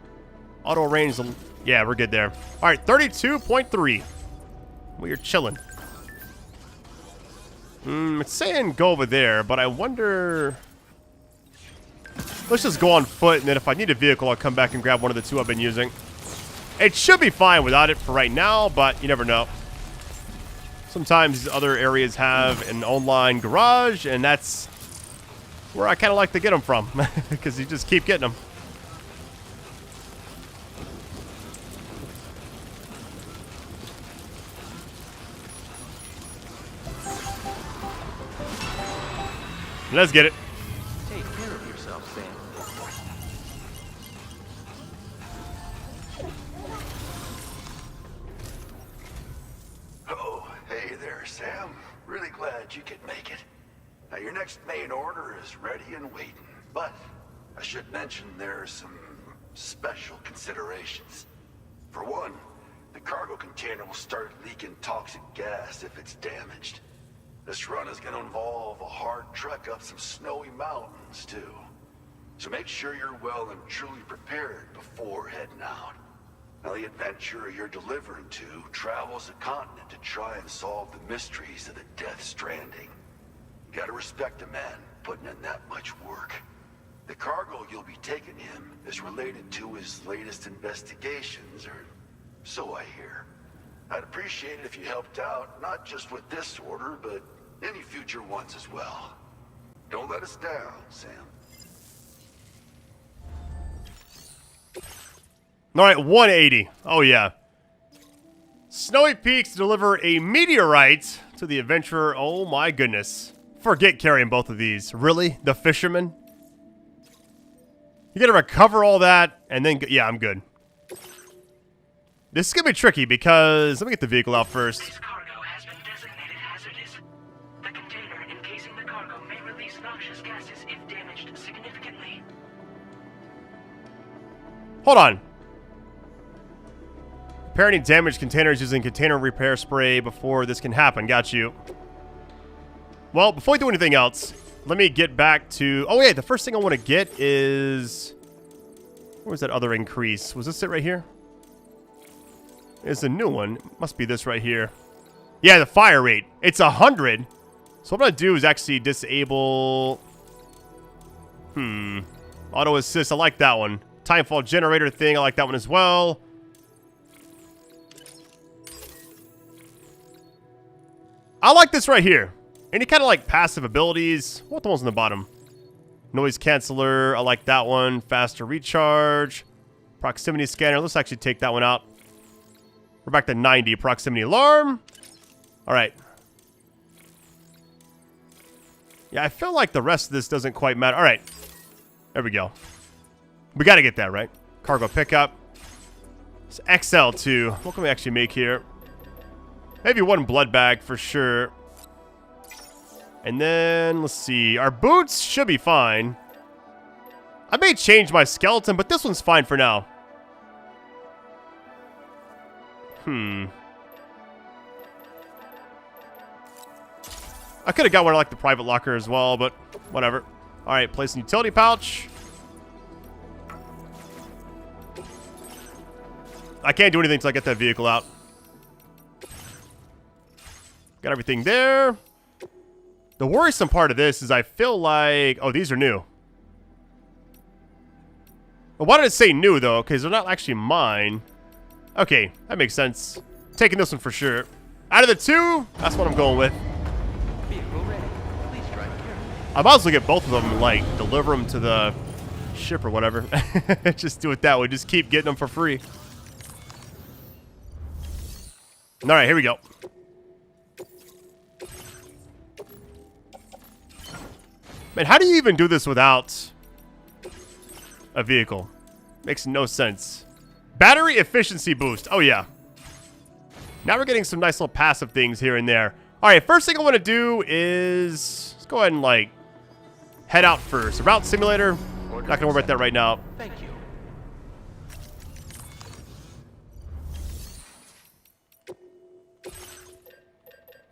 Auto range. Yeah, we're good there. All right, 32.3. We are chilling. It's saying go over there, but I wonder... Let's just go on foot, and then if I need a vehicle, I'll come back and grab one of the two I've been using. It should be fine without it for right now, but you never know. Sometimes other areas have an online garage, and that's where I kind of like to get them from, because you just keep getting them. Let's get it. Take care of yourself, Sam. Oh, hey there, Sam. Really glad you could make it. Now, your next main order is ready and waiting. But I should mention there are some special considerations. For one, the cargo container will start leaking toxic gas if it's damaged. This run is going to involve a hard trek up some snowy mountains, too. So make sure you're well and truly prepared before heading out. Now, the adventurer you're delivering to travels the continent to try and solve the mysteries of the Death Stranding. You gotta respect a man putting in that much work. The cargo you'll be taking him is related to his latest investigations, or so I hear. I'd appreciate it if you helped out, not just with this order, but any future ones as well. Don't let us down, Sam. All right, 180. Oh, yeah. Snowy Peaks deliver a meteorite to the adventurer. Oh, my goodness. Forget carrying both of these. Really? The fisherman? You gotta recover all that, and then... Yeah, I'm good. This is gonna be tricky because... Let me get the vehicle out first. This cargo has been designated hazardous. The container encasing the cargo may release noxious gases if damaged significantly. Hold on. Repair any damaged containers using container repair spray before this can happen. Got you. Well, before we do anything else, let me get back to... Oh, yeah, the first thing I want to get is... Where was that other increase? Was this it right here? It's a new one. Must be this right here. Yeah, the fire rate. It's 100. So what I'm going to do is actually disable... Auto assist. I like that one. Timefall generator thing. I like that one as well. I like this right here. Any kind of like passive abilities. What the ones on the bottom? Noise canceller. I like that one. Faster recharge. Proximity scanner. Let's actually take that one out. We're back to 90. Proximity alarm. All right. Yeah, I feel like the rest of this doesn't quite matter. All right. There we go. We got to get that, right? Cargo pickup. It's XL2. What can we actually make here? Maybe one blood bag for sure. And then, let's see. Our boots should be fine. I may change my skeleton, but this one's fine for now. I could have got one like the private locker as well, but whatever. All right, place an utility pouch. I can't do anything until I get that vehicle out. Got everything there. The worrisome part of this is I feel like... Oh, these are new. Well, why did it say new, though? Because they're not actually mine. Okay, that makes sense. Taking this one for sure. Out of the two, that's what I'm going with. Vehicle ready. Please drive carefully. I might as well get both of them and, like, deliver them to the ship or whatever. Just do it that way. Just keep getting them for free. All right, here we go. Man, how do you even do this without a vehicle? Makes no sense. Battery efficiency boost. Oh, yeah. Now we're getting some nice little passive things here and there. All right, first thing I want to do is... Let's go ahead and, like, head out first. A route simulator. Not going to worry about that right now. Thank you.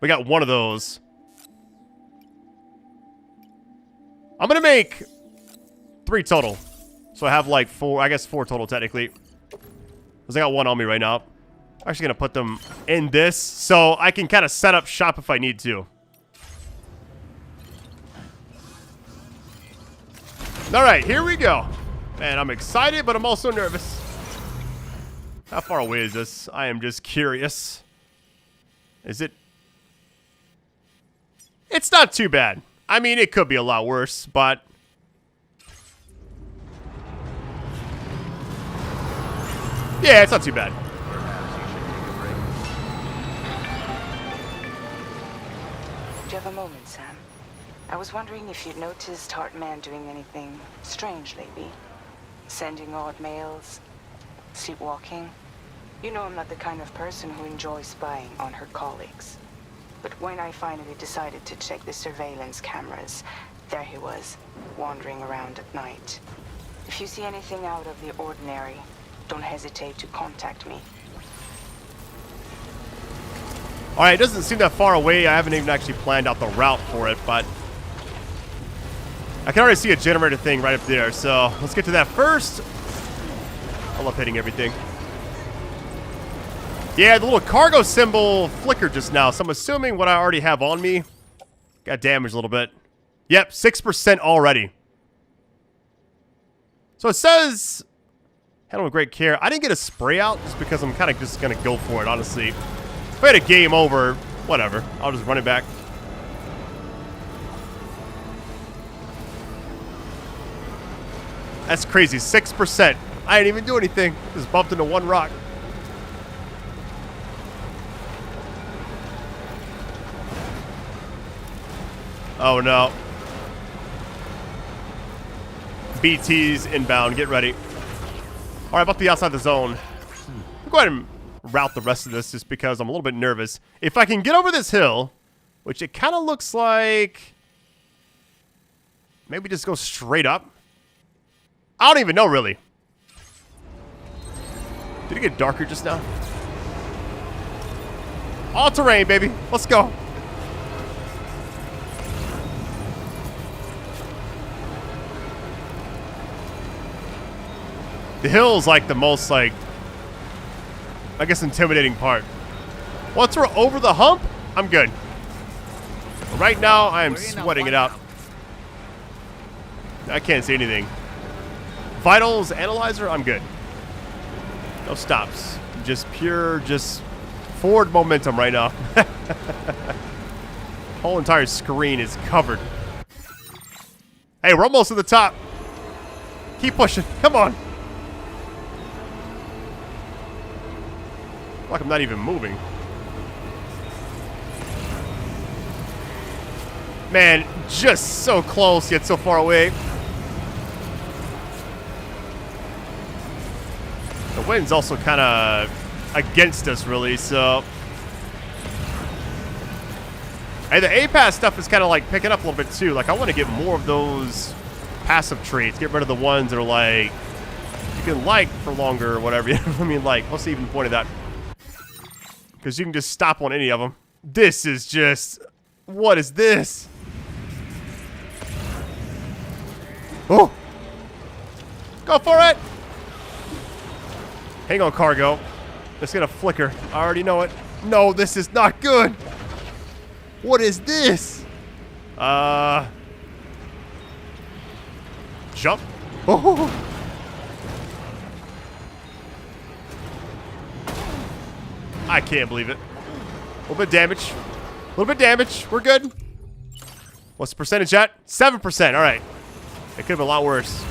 We got one of those. I'm going to make 3 total. So I have like 4, I guess 4 total technically. Because I got 1 on me right now. I'm actually going to put them in this so I can kind of set up shop if I need to. All right, here we go. Man, I'm excited, but I'm also nervous. How far away is this? I am just curious. Is it? It's not too bad. I mean, it could be a lot worse, but... yeah, it's not too bad. Do you have a moment, Sam? I was wondering if you'd noticed Hartman doing anything strange lately. Sending odd mails, sleepwalking. You know I'm not the kind of person who enjoys spying on her colleagues. But when I finally decided to check the surveillance cameras, there he was, wandering around at night. If you see anything out of the ordinary, don't hesitate to contact me. Alright, it doesn't seem that far away. I haven't even actually planned out the route for it, but... I can already see a generator thing right up there, so let's get to that first. I love hitting everything. Yeah, the little cargo symbol flickered just now, so I'm assuming what I already have on me got damaged a little bit. Yep, 6% already. So it says, handle with great care. I didn't get a spray out just because I'm kind of just going to go for it, honestly. If I had a game over, whatever. I'll just run it back. That's crazy, 6%. I didn't even do anything. Just bumped into one rock. Oh no. BT's inbound, get ready. Alright, about to be outside the zone. I'll go ahead and route the rest of this just because I'm a little bit nervous. If I can get over this hill, which it kind of looks like... maybe just go straight up. I don't even know, really. Did it get darker just now? All terrain, baby. Let's go. The hill's like the most, like, I guess, intimidating part. Once we're over the hump, I'm good. But right now, I am sweating it out. I can't see anything. Vitals, analyzer, I'm good. No stops. Just pure, just forward momentum right now. Whole entire screen is covered. Hey, we're almost to the top. Keep pushing. Come on. Like I'm not even moving. Man, just so close yet so far away. The wind's also kind of against us, really, so... Hey, the A-Pass stuff is kind of, like, picking up a little bit, too. Like, I want to get more of those passive traits. Get rid of the ones that are, like, you can like for longer or whatever. I mean, like, what's the even point of that? Because you can just stop on any of them. This is just... what is this? Oh! Go for it! Hang on, cargo. It's gonna flicker. I already know it. No, this is not good. What is this? Jump. Oh. I can't believe it. A little bit of damage. A little bit of damage. We're good. What's the percentage at? 7%. All right. It could have been a lot worse.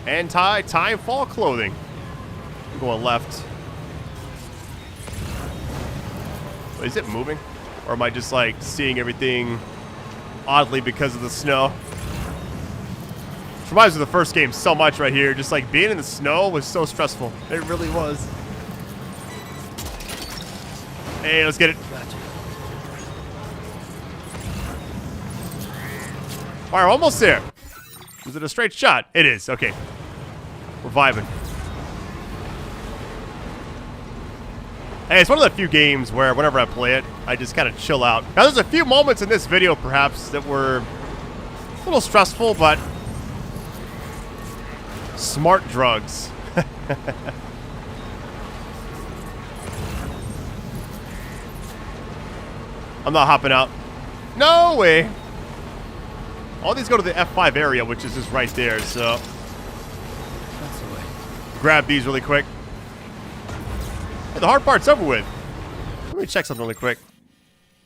Anti-time fall clothing. I'm going left. Wait, is it moving? Or am I just like seeing everything oddly because of the snow? It reminds me of the first game so much right here. Just like being in the snow was so stressful. It really was. Hey, let's get it. Gotcha. All right, we're almost there. Is it a straight shot? It is. Okay. We're vibing. Hey, it's one of the few games where whenever I play it, I just kind of chill out. Now, there's a few moments in this video, perhaps, that were a little stressful, but smart drugs. I'm not hopping out. No way. All these go to the F5 area, which is just right there, so. That's the way. Grab these really quick. Hey, the hard part's over with. Let me check something really quick.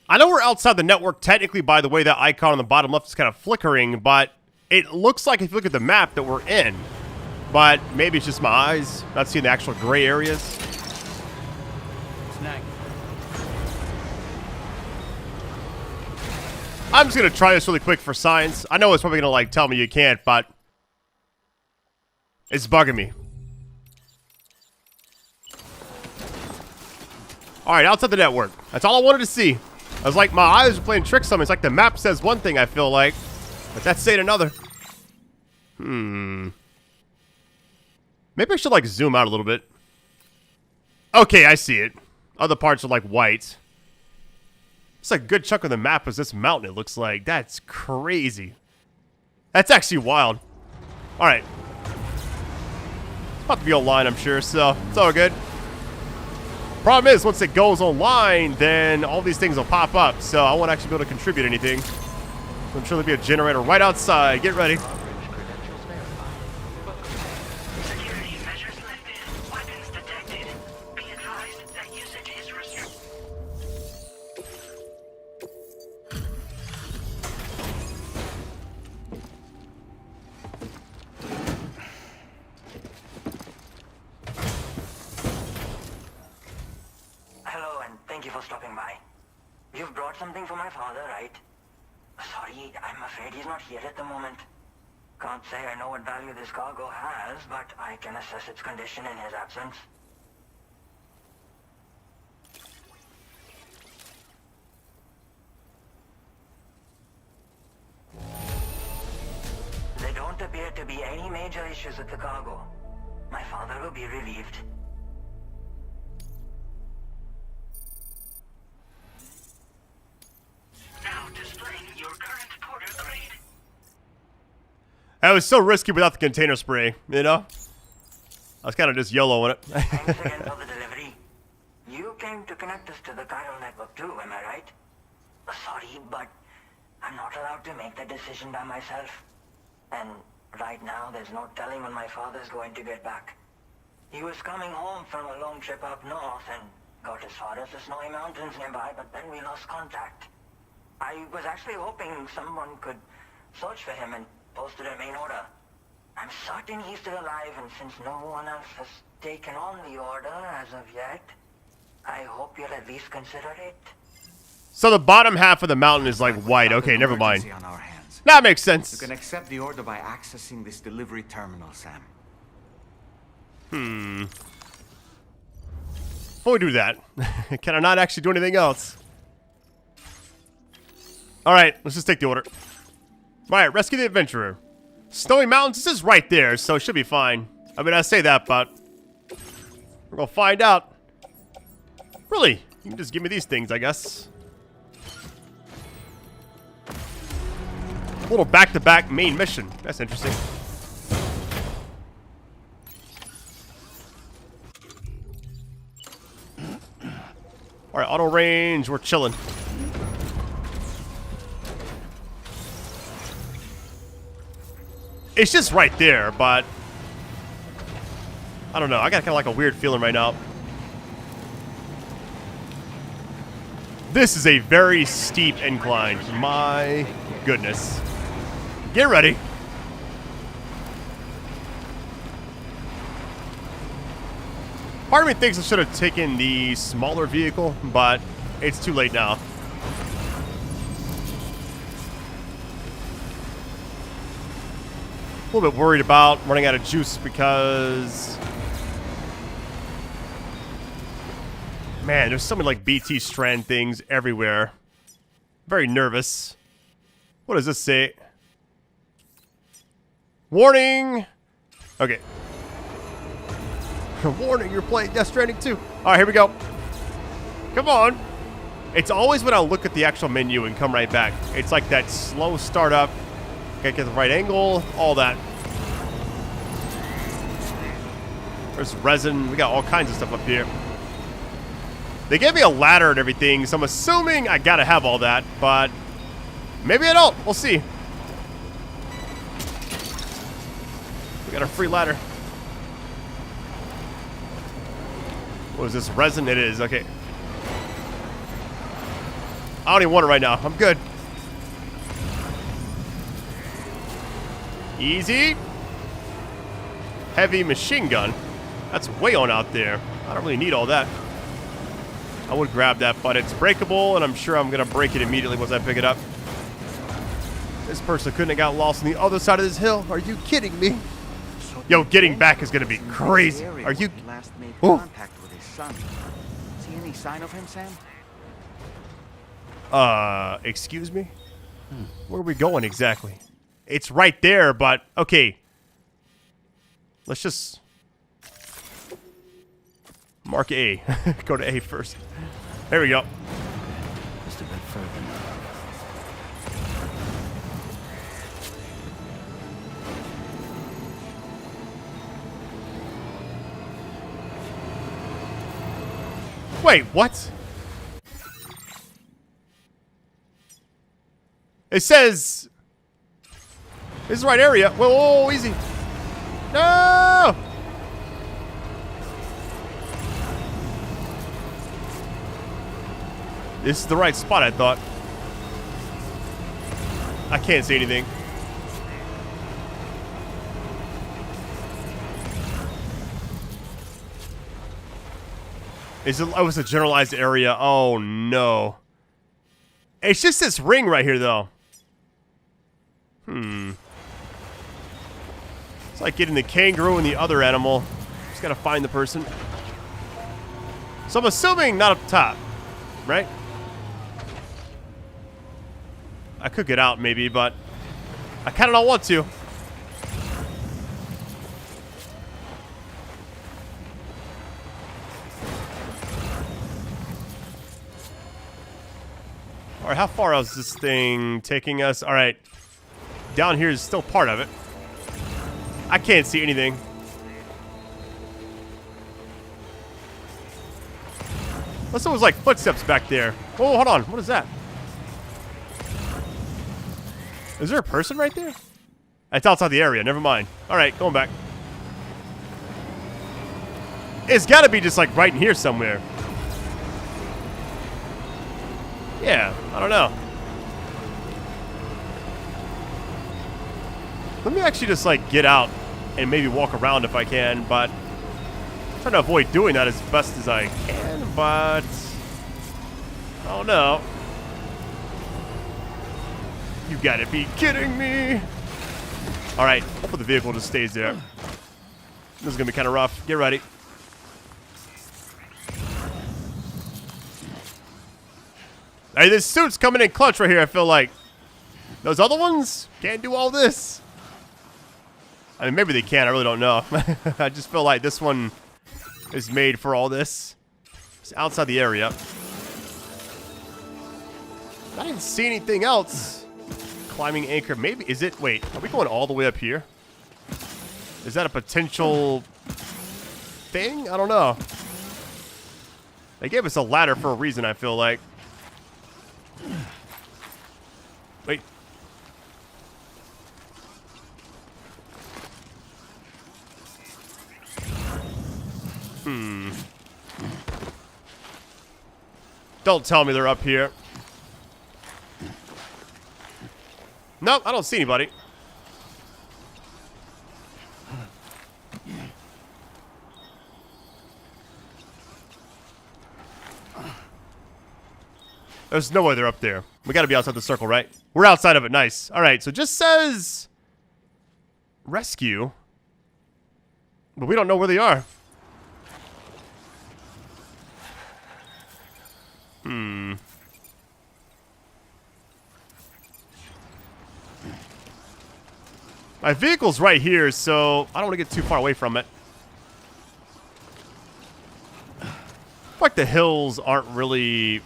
I know we're outside the network technically, by the way that icon on the bottom left is kind of flickering, but it looks like if you look at the map that we're in. But maybe it's just my eyes, not seeing the actual gray areas. Snag. I'm just going to try this really quick for science. I know it's probably going to like tell me you can't, but it's bugging me. Alright, outside the network. That's all I wanted to see. I was like, my eyes are playing tricks on me. It's like the map says one thing, I feel like, but that's saying another. Maybe I should like zoom out a little bit. Okay, I see it. Other parts are like white. It's like a good chunk of the map is this mountain, it looks like. That's crazy. That's actually wild. Alright. It's about to be online, I'm sure, so it's all good. Problem is, once it goes online, then all these things will pop up, so I won't actually be able to contribute anything. I'm sure there'll be a generator right outside. Get ready. Security measures lifted. Weapons detected. Be advised that usage is restricted. Hello, and thank you for stopping by. You've brought something for my father, right? Sorry, I'm afraid he's not here at the moment. Can't say I know what value this cargo has, but I can assess its condition in his absence. There don't appear to be any major issues with the cargo. My father will be relieved. Now displaying your current porter grade. That was so risky without the container spray, you know? I was kind of just YOLOing it. Thanks again for the delivery. You came to connect us to the chiral network too, am I right? Sorry, but I'm not allowed to make that decision by myself. And right now, there's no telling when my father's going to get back. He was coming home from a long trip up north and got as far as the snowy mountains nearby, but then we lost contact. I was actually hoping someone could search for him and post a main order. I'm certain he's still alive, and since no one else has taken on the order as of yet, I hope you'll at least consider it. So the bottom half of the mountain is like white. Okay, never mind. On our hands. That makes sense. You can accept the order by accessing this delivery terminal, Sam. Before we do that, can I not actually do anything else? Alright, let's just take the order. Alright, rescue the adventurer. Snowy Mountains, this is right there, so it should be fine. I mean, I say that, but we're gonna find out. Really? You can just give me these things, I guess. A little back-to-back main mission. That's interesting. Alright, auto range, we're chilling. It's just right there, but I don't know. I got kind of like a weird feeling right now. This is a very steep incline. My goodness. Get ready. Part of me thinks I should have taken the smaller vehicle, but it's too late now. A little bit worried about running out of juice because, man, there's so many like BT strand things everywhere. Very nervous. What does this say? Warning. Okay. Warning, you're playing Death Stranding 2. Alright, here we go. Come on. It's always when I look at the actual menu and come right back. It's like that slow startup. Gotta get the right angle, all that. There's resin. We got all kinds of stuff up here. They gave me a ladder and everything, so I'm assuming I gotta have all that, but Maybe I don't. We'll see. We got a free ladder. What is this? Resin? It is. Okay. I don't even want it right now. I'm good. Easy. Heavy machine gun. That's way on out there. I don't really need all that. I would grab that, but it's breakable, and I'm sure I'm going to break it immediately once I pick it up. This person couldn't have got lost on the other side of this hill. Are you kidding me? Yo, getting back is going to be crazy. Are you... Last made Ooh. contact with his son. See any sign of him, Sam? Excuse me? Where are we going exactly? It's right there, but okay. Let's just mark A. Go to A first. There we go. Just a bit further. Wait, what? It says this is the right area. Whoa, whoa, whoa, easy. No! This is the right spot, I thought. I can't see anything. Oh, it's a generalized area. Oh, no. It's just this ring right here, though. It's like getting the kangaroo and the other animal. Just gotta find the person. So I'm assuming not up top, right? I could get out maybe, but I kind of don't want to. All right, how far is this thing taking us? All right, down here is still part of it. I can't see anything. Unless it was like footsteps back there. Oh, hold on. What is that? Is there a person right there? It's outside the area. Never mind. All right, going back. It's got to be just like right in here somewhere. Yeah, I don't know. Let me actually just like get out and maybe walk around if I can, but I'm trying to avoid doing that as best as I can, but I don't know. You gotta be kidding me. All right, hopefully the vehicle just stays there. This is gonna be kind of rough. Get ready. Hey, this suit's coming in clutch right here, I feel like. Those other ones can't do all this. I mean, maybe they can. I really don't know. I just feel like this one is made for all this. It's outside the area. I didn't see anything else. Climbing anchor. Maybe. Is it? Wait. Are we going all the way up here? Is that a potential thing? I don't know. They gave us a ladder for a reason, I feel like. Wait. Don't tell me they're up here. Nope, I don't see anybody. There's no way they're up there. We gotta be outside the circle, right? We're outside of it. Nice. Alright, so it just says rescue. But we don't know where they are. My vehicle's right here, so I don't want to get too far away from it. I feel like the hills aren't really...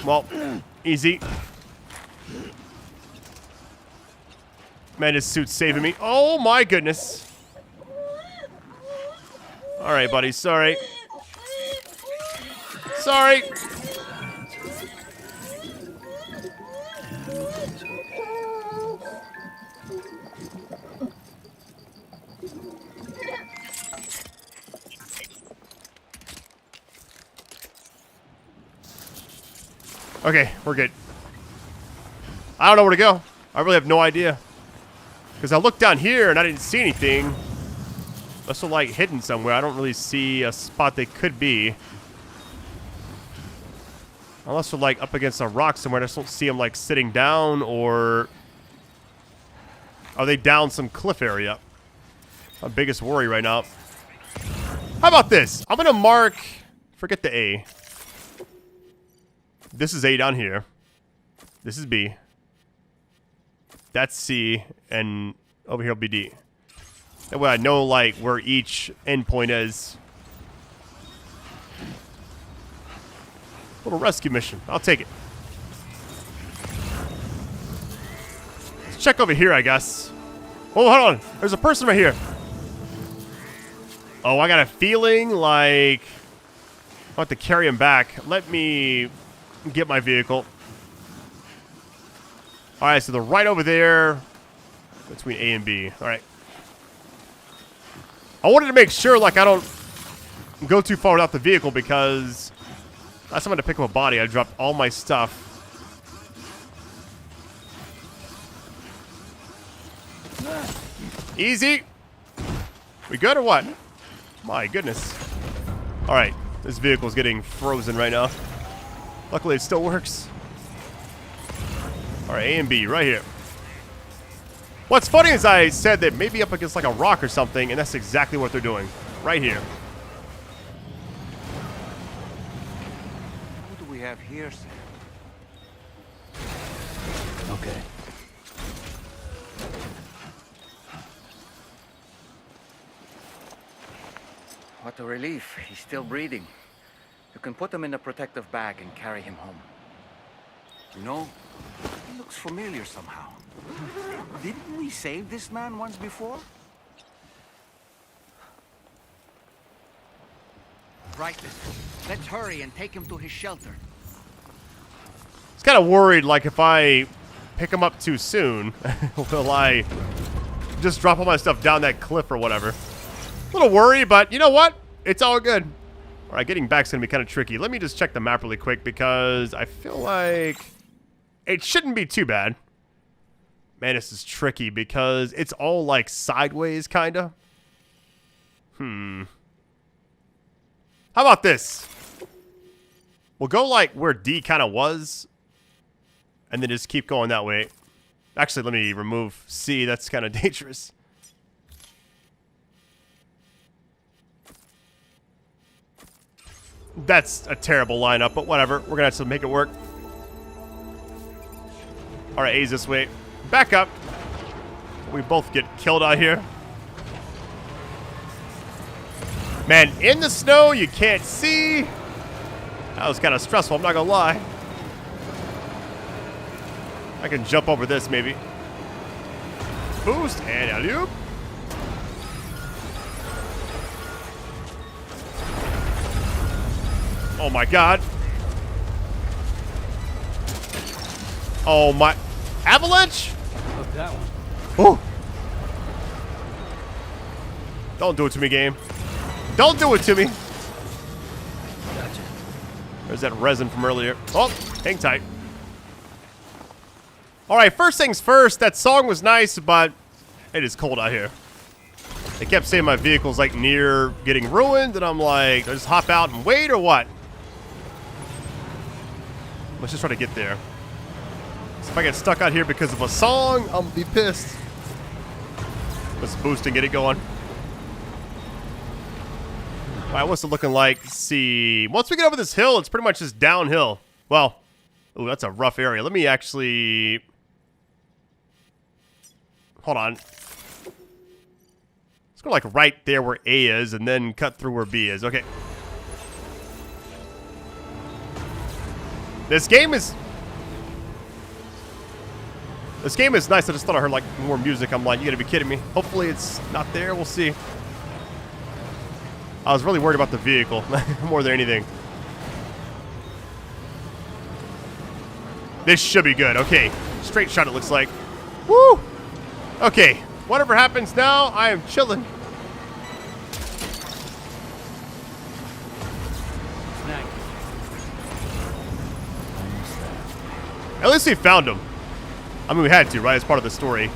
Well, easy. Man, this suit's saving me. Oh my goodness. Alright, buddy. Sorry. Sorry. Okay, we're good. I don't know where to go. I really have no idea. Because I looked down here and I didn't see anything. Unless they're like hidden somewhere. I don't really see a spot they could be. Unless they're like up against a rock somewhere. I just don't see them like sitting down, or are they down some cliff area? My biggest worry right now. How about this? I'm going to mark, forget the A. This is A down here. This is B. That's C. And over here will be D. That way I know like where each endpoint is. Little rescue mission. I'll take it. Let's check over here, I guess. Oh, hold on. There's a person right here. Oh, I got a feeling like I'll have to carry him back. Let me get my vehicle. Alright, so they're right over there between A and B. Alright. I wanted to make sure like I don't go too far without the vehicle, because last time I had to pick up a body, I dropped all my stuff. Easy. We good or what? My goodness. Alright, this vehicle's getting frozen right now. Luckily it still works. Alright, A and B right here. What's funny is I said that maybe up against like a rock or something, and that's exactly what they're doing. Right here. What do we have here, Sam? Okay. What a relief. He's still breathing. You can put him in a protective bag and carry him home. You know, he looks familiar somehow. Didn't we save this man once before? Right then. Let's hurry and take him to his shelter. I was kind of worried, like, if I pick him up too soon, will I just drop all my stuff down that cliff or whatever? A little worry, but you know what? It's all good. All right, getting back's going to be kind of tricky. Let me just check the map really quick, because I feel like it shouldn't be too bad. Man, this is tricky because it's all like sideways, kind of. How about this? We'll go like where D kind of was, and then just keep going that way. Actually, let me remove C. That's kind of dangerous. That's a terrible lineup, but whatever. We're going to have to make it work. All right, A's this way. Back up. We both get killed out here. Man, in the snow, you can't see. That was kind of stressful, I'm not going to lie. I can jump over this, maybe. Boost and alley-oop. Oh my god. Oh my. Avalanche? Look that one. Oh. Don't do it to me, game. Don't do it to me. Gotcha. There's that resin from earlier. Oh, hang tight. Alright, first things first. That song was nice, but it is cold out here. They kept saying my vehicle's like near getting ruined, and I'm like, do I just hop out and wait or what? Let's just try to get there. So if I get stuck out here because of a song, I'll be pissed. Let's boost and get it going. Alright, what's it looking like? Let's see. Once we get over this hill, it's pretty much just downhill. Well, ooh, that's a rough area. Let me actually... Hold on. Let's go like right there where A is and then cut through where B is. Okay. This game is nice. I just thought I heard like more music. I'm like, you gotta be kidding me. Hopefully it's not there. We'll see. I was really worried about the vehicle more than anything. This should be good. Okay. Straight shot, it looks like. Woo! Okay. Whatever happens now, I am chilling. Nice. At least we found him. I mean, we had to, right? It's part of the story.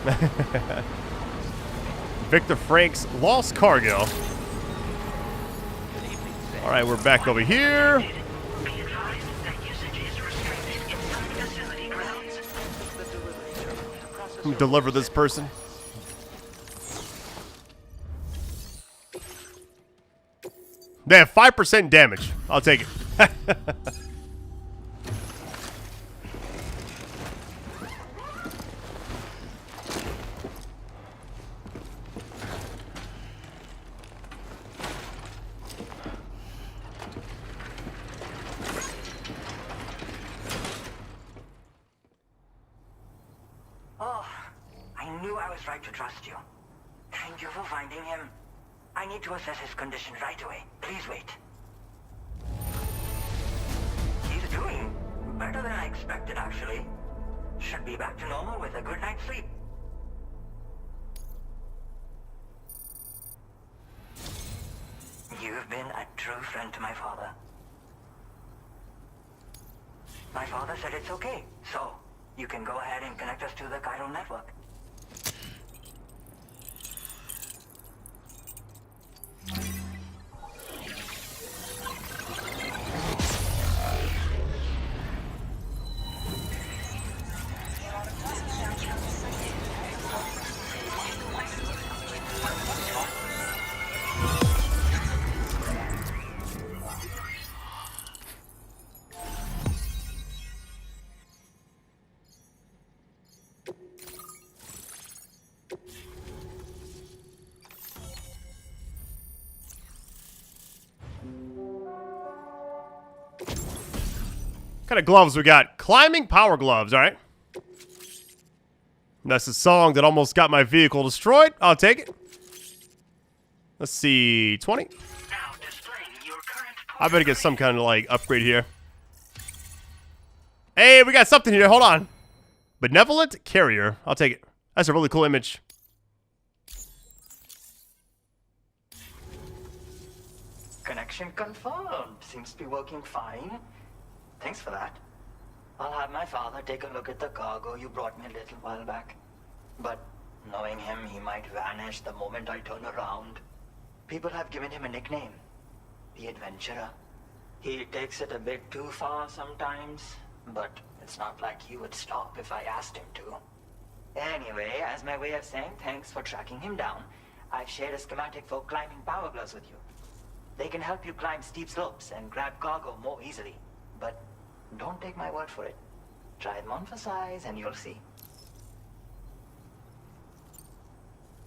Victor Frank's lost cargo. All right, we're back over here. Deliver this person. They have 5% damage. I'll take it. Oh, I knew I was right to trust you. Thank you for finding him. I need to assess his condition right away. Please wait. He's doing better than I expected, actually. Should be back to normal with a good night's sleep. You've been a true friend to my father. My father said it's okay, so you can go ahead and connect us to the chiral network. What kind of gloves we got? Climbing power gloves, all right. That's the song that almost got my vehicle destroyed. I'll take it. Let's see, 20. Now displaying your current I better get some kind of like upgrade here. Hey, we got something here. Hold on. Benevolent carrier. I'll take it. That's a really cool image. Connection confirmed. Seems to be working fine. Thanks for that. I'll have my father take a look at the cargo you brought me a little while back. But knowing him, he might vanish the moment I turn around. People have given him a nickname. The Adventurer. He takes it a bit too far sometimes, but it's not like he would stop if I asked him to. Anyway, as my way of saying thanks for tracking him down, I've shared a schematic for climbing power gloves with you. They can help you climb steep slopes and grab cargo more easily. But don't take my word for it. Try them on for size and you'll see.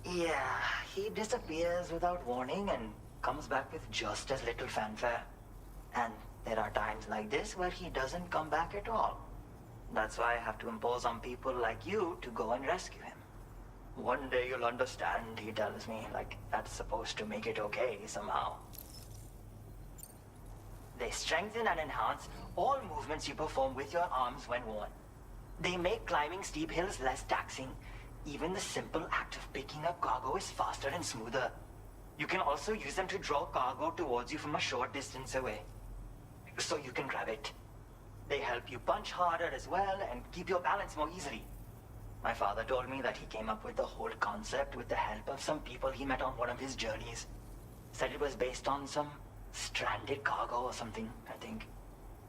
Yeah, he disappears without warning and comes back with just as little fanfare. And there are times like this where he doesn't come back at all. That's why I have to impose on people like you to go and rescue him. One day you'll understand, he tells me, like that's supposed to make it okay somehow. They strengthen and enhance all movements you perform with your arms when worn. They make climbing steep hills less taxing. Even the simple act of picking up cargo is faster and smoother. You can also use them to draw cargo towards you from a short distance away, so you can grab it. They help you punch harder as well and keep your balance more easily. My father told me that he came up with the whole concept with the help of some people he met on one of his journeys. Said it was based on some stranded cargo or something, I think.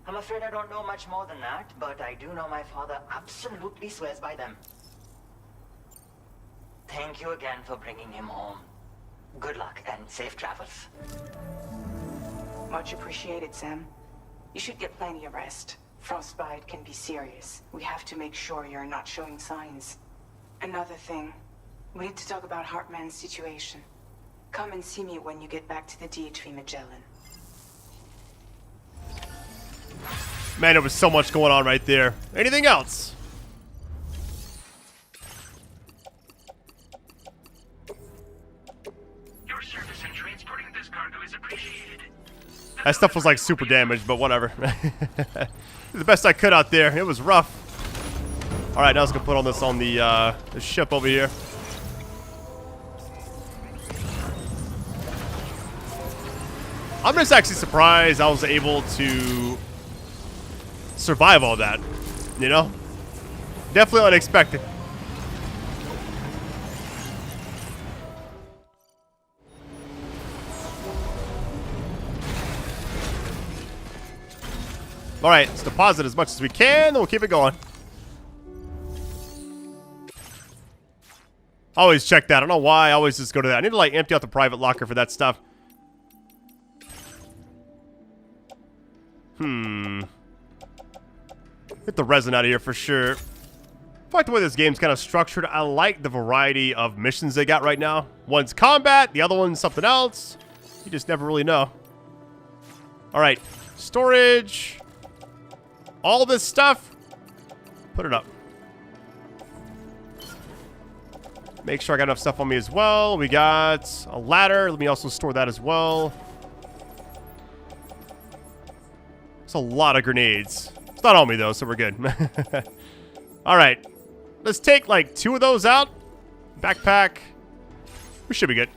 I'm afraid I don't know much more than that, but I do know my father absolutely swears by them. Thank you again for bringing him home. Good luck and safe travels. Much appreciated, Sam. You should get plenty of rest. Frostbite can be serious. We have to make sure you're not showing signs. Another thing, we need to talk about Hartman's situation. Come and see me when you get back to the DHV Magellan. Man, there was so much going on right there. Anything else? Your service in transporting this cargo is appreciated. That stuff was like super damaged, but whatever. The best I could out there. It was rough. All right, now let's go put on this on the ship over here. I'm just actually surprised I was able to survive all that, you know? Definitely unexpected. Alright, let's deposit as much as we can, then we'll keep it going. Always check that. I don't know why I always just go to that. I need to, like, empty out the private locker for that stuff. Get the resin out of here for sure. I like the way this game's kind of structured. I like the variety of missions they got right now. One's combat, the other one's something else. You just never really know. Alright, storage. All this stuff. Put it up. Make sure I got enough stuff on me as well. We got a ladder. Let me also store that as well. It's a lot of grenades. It's not on me though, so we're good. Alright. Let's take like 2 of those out. Backpack. We should be good.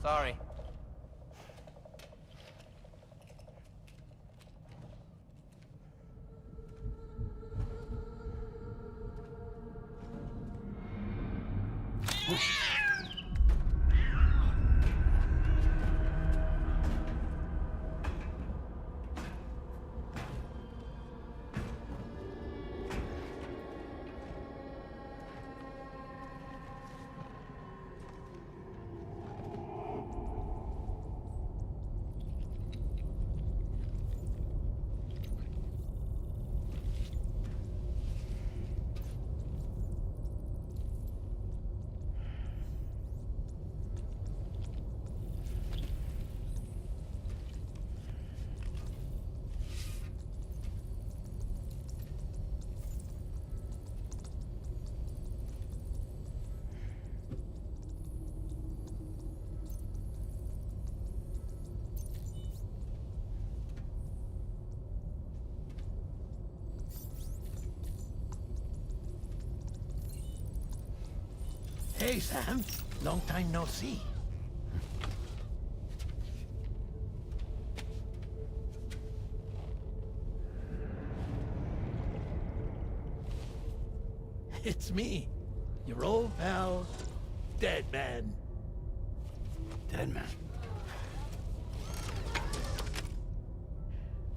Sorry. Hey, Sam. Long time no see. It's me, your old pal, Dead Man. Dead Man.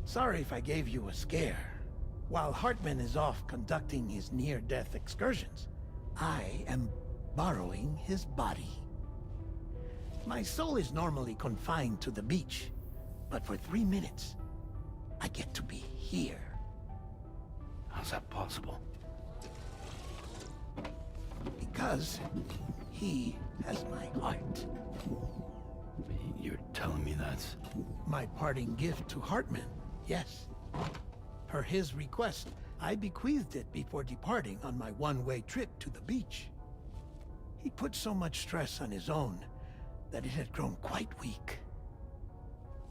Sorry if I gave you a scare. While Hartman is off conducting his near-death excursions, I am borrowing his body. My soul is normally confined to the beach, but for 3 minutes, I get to be here. How's that possible? Because he has my heart. You're telling me that's... My parting gift to Hartman, yes. Per his request, I bequeathed it before departing on my one-way trip to the beach. He put so much stress on his own that it had grown quite weak.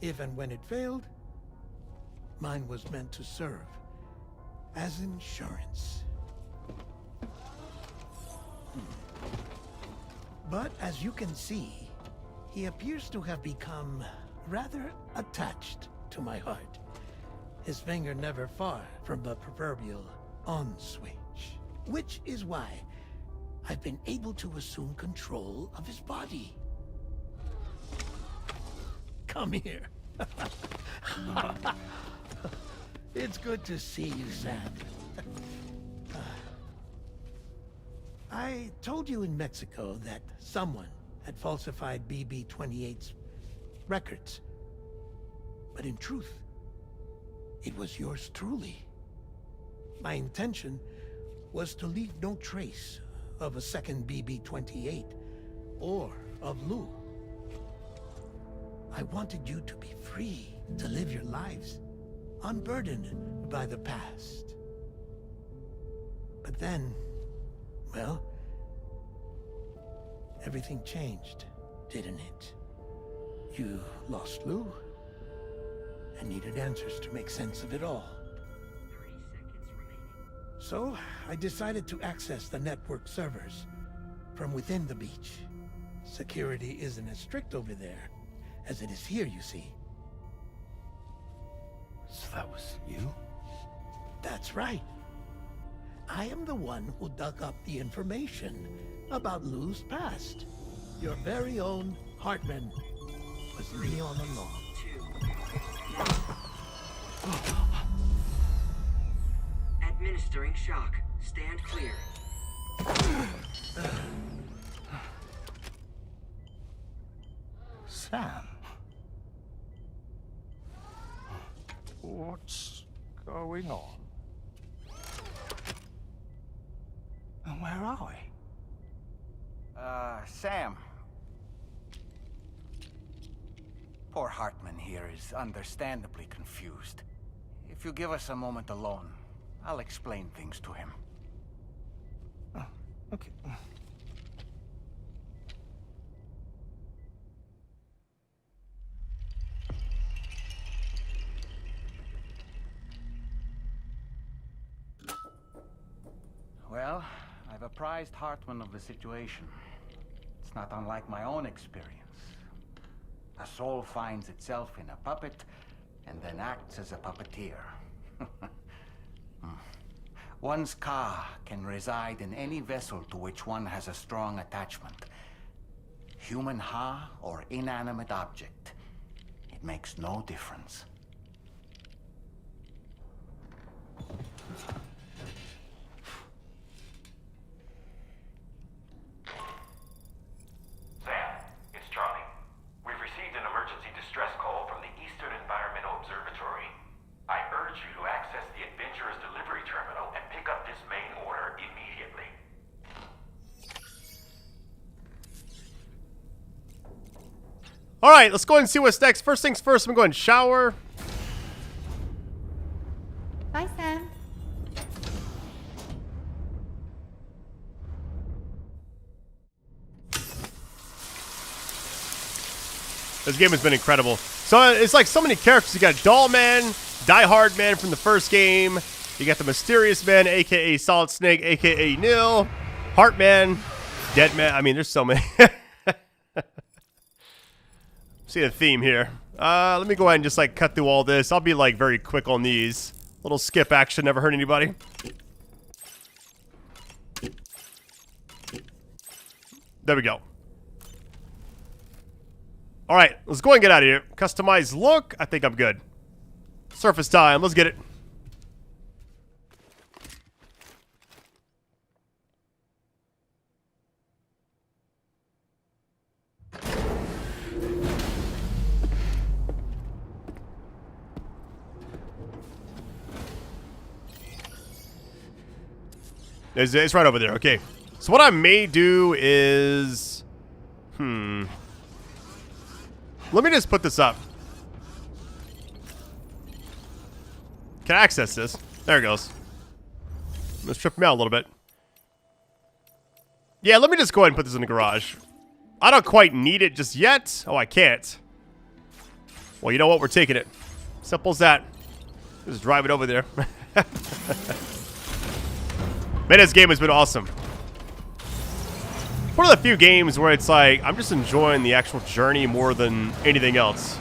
If and when it failed, mine was meant to serve as insurance. But as you can see, he appears to have become rather attached to my heart. His finger never far from the proverbial on switch. Which is why I've been able to assume control of his body. Come here. It's good to see you, Sam. I told you in Mexico that someone had falsified BB-28's records. But in truth, it was yours truly. My intention was to leave no trace of a second BB-28 or of Lou. I wanted you to be free to live your lives, unburdened by the past. But then, well, everything changed, didn't it? You lost Lou, and needed answers to make sense of it all. 30 seconds remaining. So, I decided to access the network servers from within the beach. Security isn't as strict over there as it is here, you see. So that was you? That's right. I am the one who dug up the information about Lou's past. Your very own Hartman was me all along. Administering shock. Stand clear. Sam? What's going on? And where are we? Sam. Poor Hartman here is understandably confused. If you give us a moment alone, I'll explain things to him. Oh, okay. Well, I've apprised Hartman of the situation. It's not unlike my own experience. A soul finds itself in a puppet and then acts as a puppeteer. One's ka can reside in any vessel to which one has a strong attachment. Human ha or inanimate object. It makes no difference. Sam, it's Charlie. We've received an emergency distress call from the Eastern Environmental Observatory. I urge you to access the Adventurer's delivery terminal and pick up this main order immediately. All right, let's go ahead and see what's next. First things first, I'm going to shower. Bye, Sam. This game has been incredible. So it's like so many characters. You got Doll Man, Die Hard Man from the first game. You got the Mysterious Man, aka Solid Snake, aka Nil, Heart Man, Dead Man. I mean, there's so many. See a theme here. Let me go ahead and just like cut through all this. I'll be like very quick on these. Little skip action, never hurt anybody. There we go. All right, let's go and get out of here. Customize look. I think I'm good. Surface time. Let's get it. It's right over there. Okay. So what I may do is... Let me just put this up. Can I access this? There it goes. Let's trip me out a little bit. Yeah, let me just go ahead and put this in the garage. I don't quite need it just yet. Oh, I can't. Well, you know what? We're taking it. Simple as that. Just drive it over there. Man, this game has been awesome. One of the few games where it's like, I'm just enjoying the actual journey more than anything else.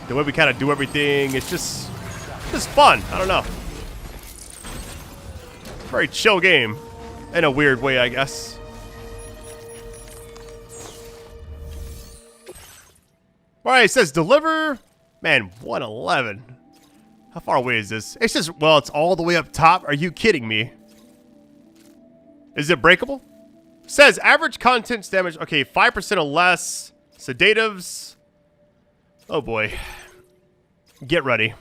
The way we kind of do everything, it's just fun. I don't know. Very chill game. In a weird way, I guess. Alright, it says deliver. Man, 111. How far away is this? It's just, well, it's all the way up top. Are you kidding me? Is it breakable? Says average contents damage. Okay, 5% or less. Sedatives. Oh boy. Get ready.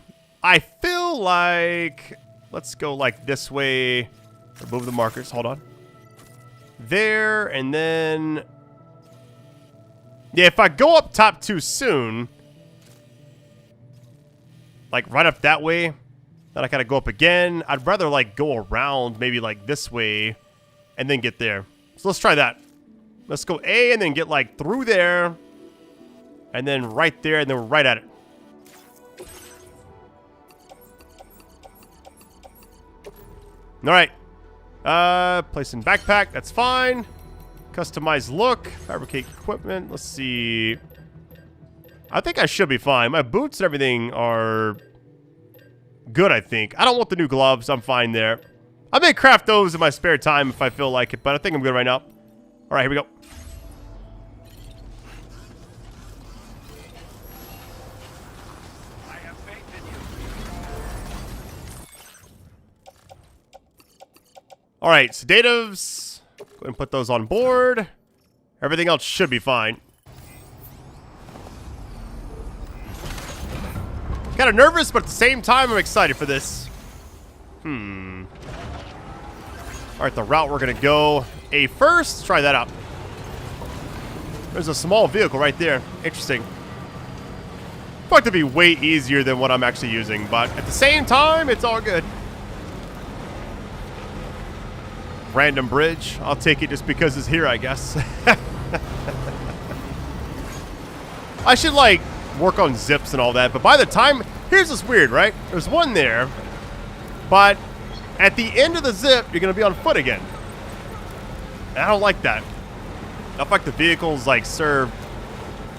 I feel like... Let's go like this way. Remove the markers. Hold on. There, and then... Yeah, if I go up top too soon... Like right up that way. Then I gotta go up again. I'd rather like go around maybe like this way. And then get there. So let's try that. Let's go A and then get like through there. And then right there and then right at it. Alright. Place in backpack. That's fine. Customize look. Fabricate equipment. Let's see. I think I should be fine. My boots and everything are good, I think. I don't want the new gloves. I'm fine there. I may craft those in my spare time if I feel like it, but I think I'm good right now. All right, here we go. I have faith in you. All right, sedatives. Go ahead and put those on board. Everything else should be fine. Kind of nervous, but at the same time, I'm excited for this. All right, the route we're going to go A first. Let's try that out. There's a small vehicle right there. Interesting. I thought it'd be way easier than what I'm actually using, but at the same time, it's all good. Random bridge. I'll take it just because it's here, I guess. I should, like, work on zips and all that, but by the time... Here's what's weird, right? There's one there, but at the end of the zip, you're going to be on foot again. And I don't like that. I feel like the vehicles, like, serve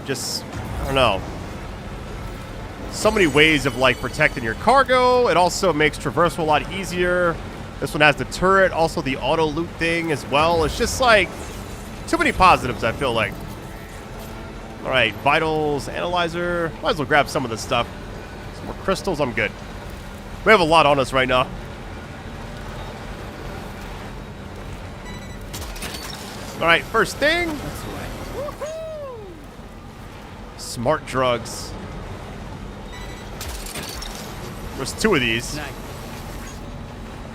just, I don't know, so many ways of, like, protecting your cargo. It also makes traversal a lot easier. This one has the turret, also the auto loot thing as well. It's just, like, too many positives, I feel like. All right, vitals, analyzer. Might as well grab some of this stuff. Some more crystals, I'm good. We have a lot on us right now. All right, first thing. Smart drugs. There's two of these.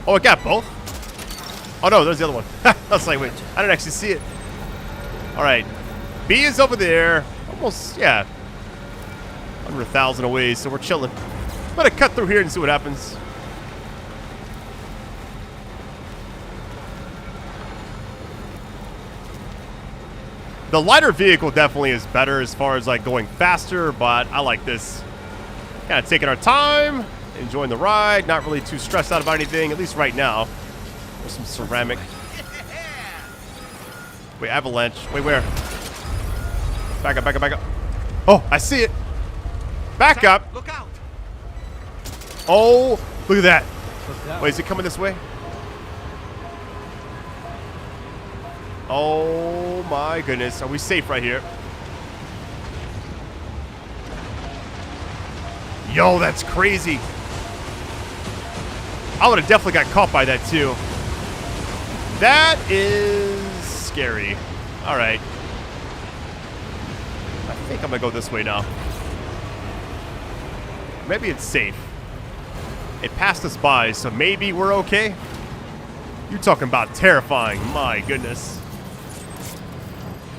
Oh, it got both? Oh, no, there's the other one. I was like, wait, I didn't actually see it. All right. B is over there. Almost, yeah. 100,000 away, so we're chilling. I'm going to cut through here and see what happens. The lighter vehicle definitely is better as far as like going faster, but I like this. Kind of taking our time, enjoying the ride, not really too stressed out about anything, at least right now. There's some ceramic. Wait, avalanche. Wait, where? Back up, back up, back up. Oh, I see it. Back up. Look out. Oh, look at that. Wait, is it coming this way? Oh my goodness. Are we safe right here? Yo, that's crazy. I would have definitely got caught by that too. That is scary. All right. I think I'm gonna go this way now. Maybe it's safe. It passed us by, so maybe we're okay. You talking about terrifying. My goodness.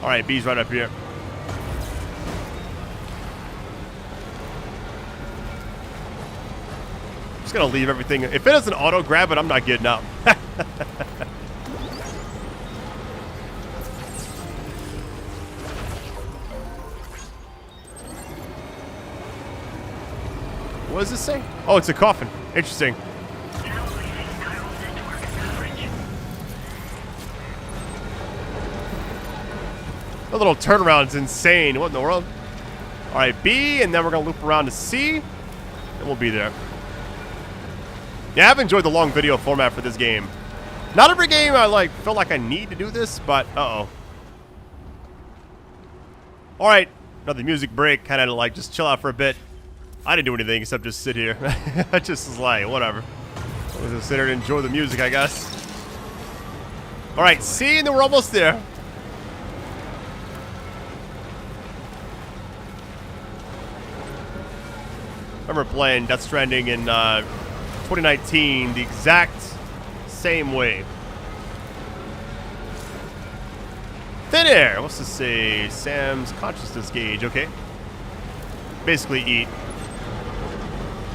Alright, B's right up here. Just gonna leave everything. If it doesn't auto grab it, I'm not getting up. What does this say? Oh, it's a coffin. Interesting. The little turnaround's insane. What in the world? Alright, B, and then we're gonna loop around to C, and we'll be there. Yeah, I've enjoyed the long video format for this game. Not every game I feel like I need to do this, but uh-oh. Alright, another music break, kinda like just chill out for a bit. I didn't do anything except just sit here. I just was like, whatever. I was just sit here and enjoy the music, I guess. Alright, C, and then we're almost there. I remember playing Death Stranding in 2019 the exact same way. Thin air. What's this say? Sam's consciousness gauge. Okay. Basically eat.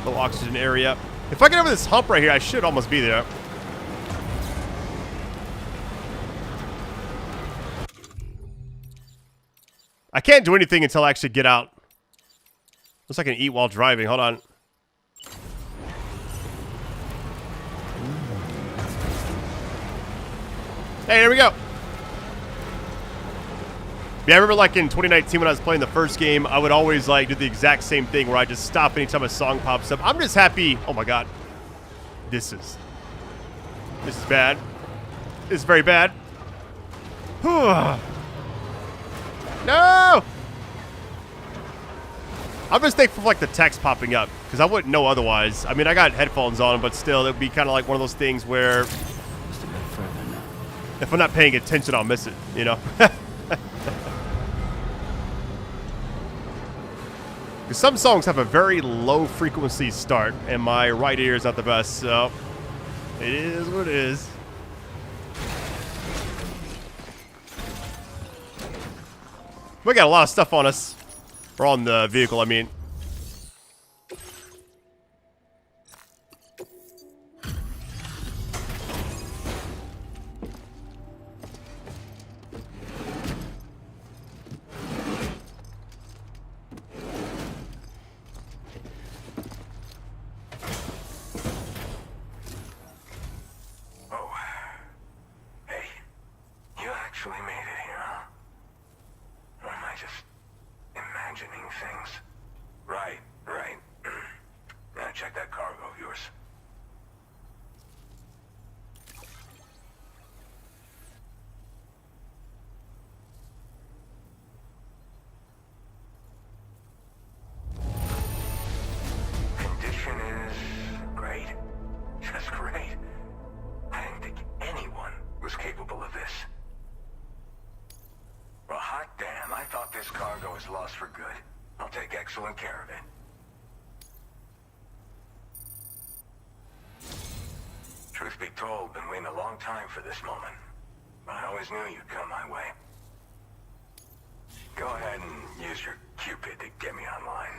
Low oxygen area. If I get over this hump right here, I should almost be there. I can't do anything until I actually get out. Looks like I can eat while driving. Hold on. Hey, there we go. Yeah, I remember like in 2019 when I was playing the first game, I would always like do the exact same thing where I just stop anytime a song pops up. I'm just happy. Oh my god. This is bad. This is very bad. No! I'm just thankful for like the text popping up because I wouldn't know otherwise. I mean, I got headphones on, but still, it would be kind of like one of those things where if I'm not paying attention, I'll miss it, you know? Because some songs have a very low frequency start, and my right ear is not the best, so it is what it is. We got a lot of stuff on us. We're on the vehicle, I mean. Truth be told, been waiting a long time for this moment. I always knew you'd come my way. Go ahead and use your Cupid to get me online.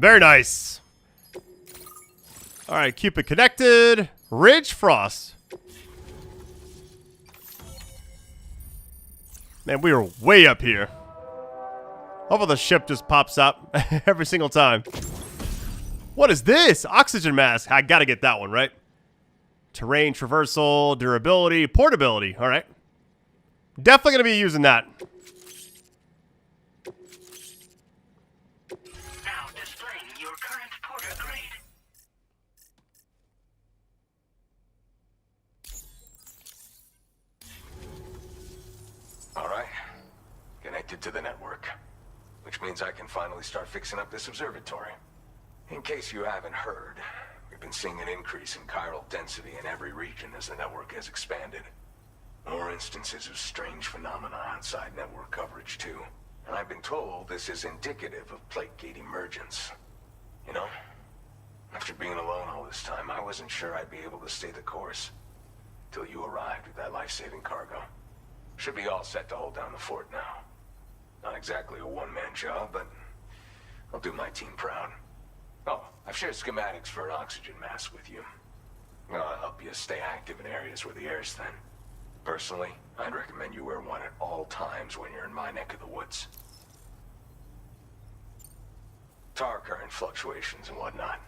Very nice. All right, Cupid connected. Ridge Frost. Man, we are way up here. Hopefully the ship just pops up every single time. What is this? Oxygen mask. I gotta get that one, right? Terrain, traversal, durability, portability. All right. Definitely gonna be using that. connected to the network. Which means I can finally start fixing up this observatory. In case you haven't heard, we've been seeing an increase in chiral density in every region as the network has expanded. More instances of strange phenomena outside network coverage too. And I've been told this is indicative of plate gate emergence. You know, after being alone all this time, I wasn't sure I'd be able to stay the course. Till you arrived with that life-saving cargo. Should be all set to hold down the fort now. Not exactly a one-man job, but I'll do my team proud. Oh, I've shared schematics for an oxygen mask with you. I'll help you stay active in areas where the air's thin. Personally, I'd recommend you wear one at all times when you're in my neck of the woods. Tar current fluctuations and whatnot.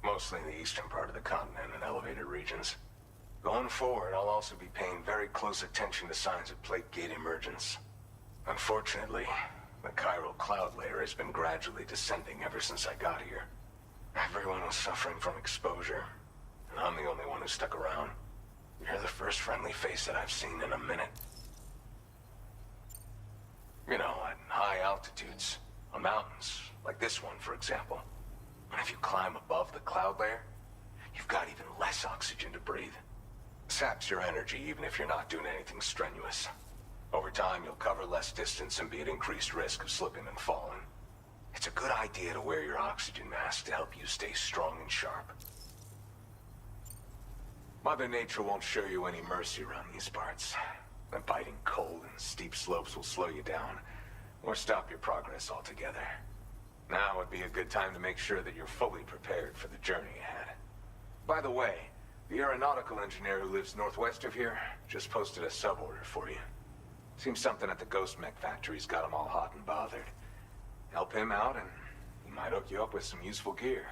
Mostly in the eastern part of the continent and elevated regions. Going forward, I'll also be paying very close attention to signs of plate gate emergence. Unfortunately, the chiral cloud layer has been gradually descending ever since I got here. Everyone was suffering from exposure, and I'm the only one who stuck around. You're the first friendly face that I've seen in a minute. You know, at high altitudes, on mountains, like this one, for example. And if you climb above the cloud layer, you've got even less oxygen to breathe. Saps your energy even if you're not doing anything strenuous. Over time, you'll cover less distance and be at increased risk of slipping and falling. It's a good idea to wear your oxygen mask to help you stay strong and sharp. Mother Nature won't show you any mercy around these parts. The biting cold and steep slopes will slow you down, or stop your progress altogether. Now would be a good time to make sure that you're fully prepared for the journey ahead. By the way, the aeronautical engineer who lives northwest of here just posted a sub-order for you. Seems something at the Ghost Mech factory's got him all hot and bothered. Help him out and he might hook you up with some useful gear.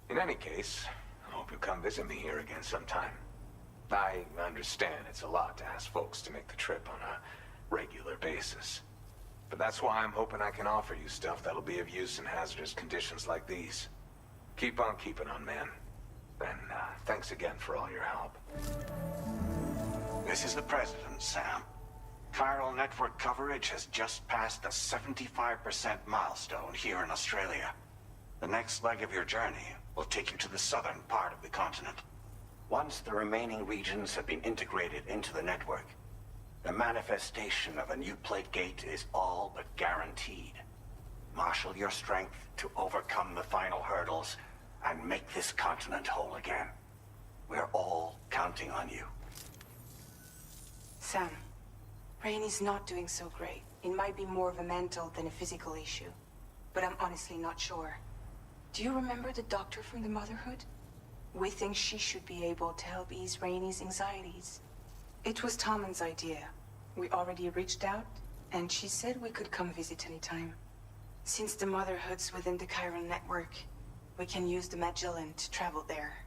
In any case, I hope you'll come visit me here again sometime. I understand it's a lot to ask folks to make the trip on a regular basis. But that's why I'm hoping I can offer you stuff that'll be of use in hazardous conditions like these. Keep on keeping on, man. And thanks again for all your help. This is the President, Sam. Chiral network coverage has just passed the 75% milestone here in Australia. The next leg of your journey will take you to the southern part of the continent. Once the remaining regions have been integrated into the network, the manifestation of a new plate gate is all but guaranteed. Marshal your strength to overcome the final hurdles and make this continent whole again. We're all counting on you. Sam, Rainy's not doing so great. It might be more of a mental than a physical issue, but I'm honestly not sure. Do you remember the doctor from the Motherhood? We think she should be able to help ease Rainy's anxieties. It was Tommen's idea. We already reached out, and she said we could come visit anytime. Since the Motherhood's within the chiral network, we can use the Magellan to travel there.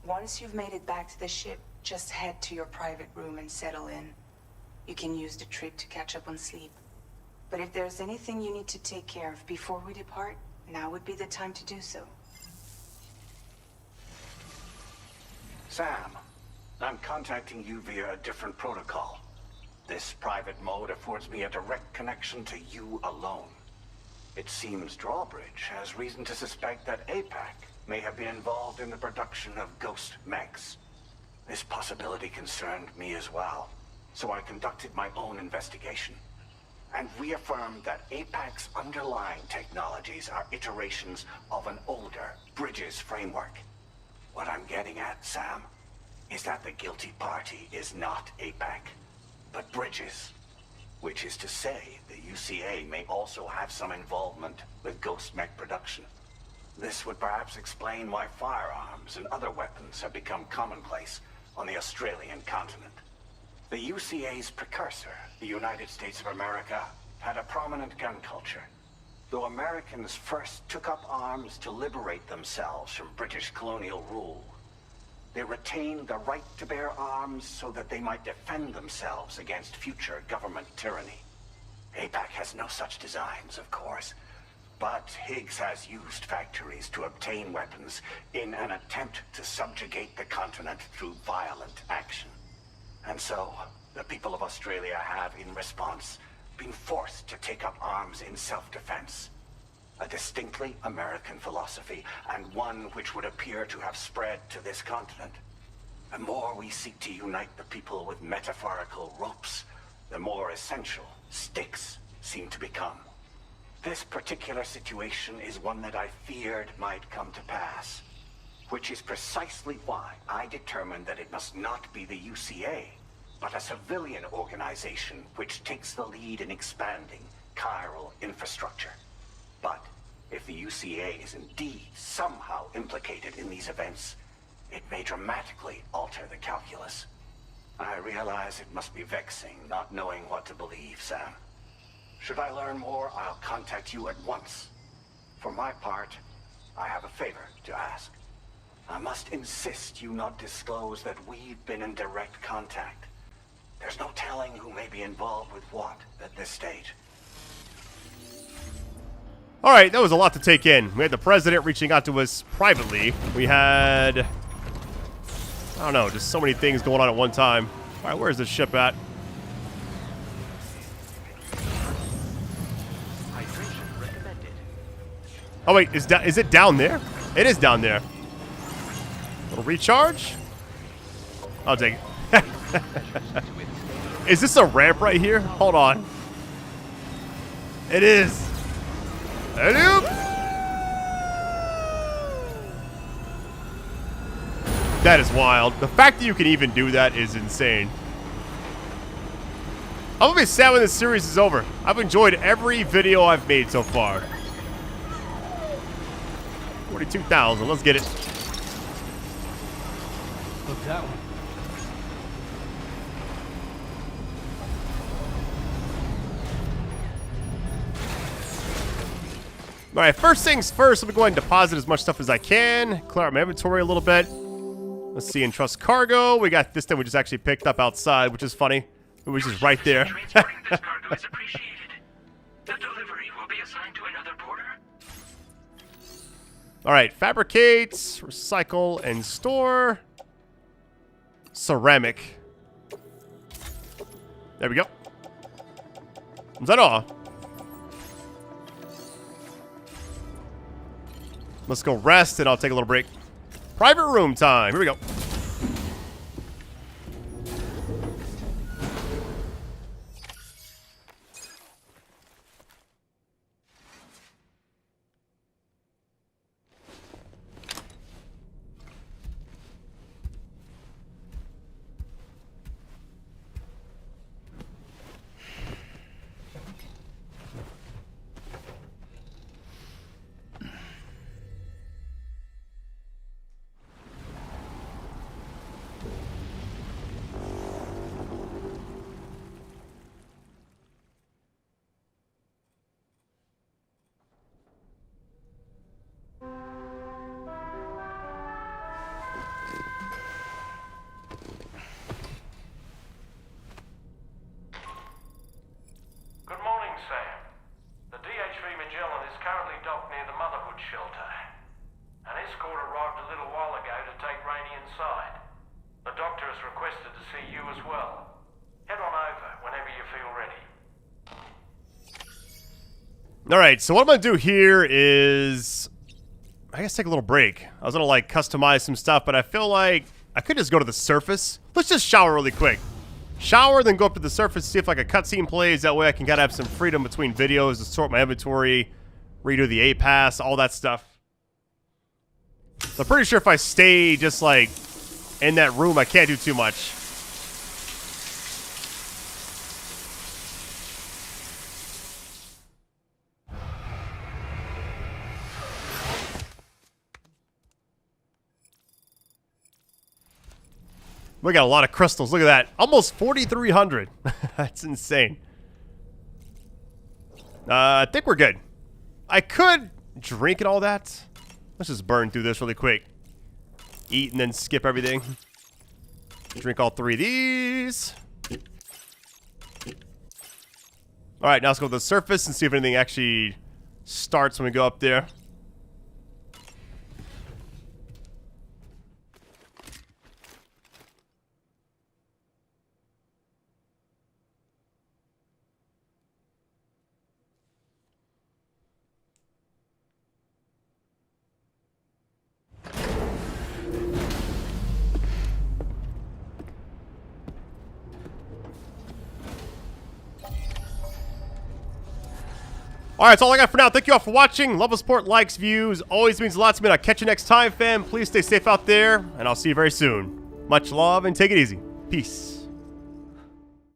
Once you've made it back to the ship, just head to your private room and settle in. You can use the trip to catch up on sleep. But if there's anything you need to take care of before we depart, now would be the time to do so. Sam, I'm contacting you via a different protocol. This private mode affords me a direct connection to you alone. It seems Drawbridge has reason to suspect that APAC may have been involved in the production of ghost mechs. This possibility concerned me as well, so I conducted my own investigation and reaffirmed that APAC's underlying technologies are iterations of an older Bridges framework. What I'm getting at, Sam, is that the guilty party is not APAC, but Bridges. Which is to say, the UCA may also have some involvement with ghost mech production. This would perhaps explain why firearms and other weapons have become commonplace on the Australian continent. The UCA's precursor, the United States of America, had a prominent gun culture. Though Americans first took up arms to liberate themselves from British colonial rule, they retained the right to bear arms so that they might defend themselves against future government tyranny. APAC has no such designs, of course, but Higgs has used factories to obtain weapons in an attempt to subjugate the continent through violent action. And so, the people of Australia have, in response, been forced to take up arms in self-defense. A distinctly American philosophy, and one which would appear to have spread to this continent. The more we seek to unite the people with metaphorical ropes, the more essential sticks seem to become. This particular situation is one that I feared might come to pass, which is precisely why I determined that it must not be the UCA, but a civilian organization which takes the lead in expanding chiral infrastructure. But if the UCA is indeed somehow implicated in these events, it may dramatically alter the calculus. I realize it must be vexing not knowing what to believe, Sam. Should I learn more, I'll contact you at once. For my part, I have a favor to ask. I must insist you not disclose that we've been in direct contact. There's no telling who may be involved with what at this stage. Alright, that was a lot to take in. We had the president reaching out to us privately. We had... I don't know, just so many things going on at one time. Alright, where's this ship at? Oh wait, is it down there? It is down there. Little recharge? I'll take it. Is this a ramp right here? Hold on. It is. Hello? That is wild. The fact that you can even do that is insane. I'm gonna be sad when this series is over. I've enjoyed every video I've made so far. 42,000. Let's get it. Look that one. Alright, first things first, let me go ahead and deposit as much stuff as I can. Clear out my inventory a little bit. Let's see, entrust cargo. We got this thing we just actually picked up outside, which is funny. It was just right there. Transporting this cargo is appreciated. The delivery will be assigned to another porter. Alright, fabricate, recycle, and store. Ceramic. There we go. Is that all? Let's go rest, and I'll take a little break. Private room time. Here we go. Good morning, Sam. The DHV Magellan is currently docked near the Motherhood shelter. An escort arrived a little while ago to take Rainey inside. The doctor has requested to see you as well. Head on over whenever you feel ready. Alright, so what I'm going to do here is... I guess take a little break. I was going to, like, customize some stuff, but I feel like I could just go to the surface. Let's just shower really quick. Shower, then go up to the surface, see if, like, a cutscene plays. That way I can kind of have some freedom between videos to sort my inventory, redo the A-Pass, all that stuff. So I'm pretty sure if I stay just, like, in that room, I can't do too much. We got a lot of crystals. Look at that. Almost 4,300. That's insane. I think we're good. I could drink and all that. Let's just burn through this really quick. Eat and then skip everything. Drink all 3 of these. Alright, now let's go to the surface and see if anything actually starts when we go up there. Alright, that's all I got for now. Thank you all for watching. Love, support, likes, views. Always means a lot to me. I'll catch you next time, fam. Please stay safe out there, and I'll see you very soon. Much love, and take it easy. Peace.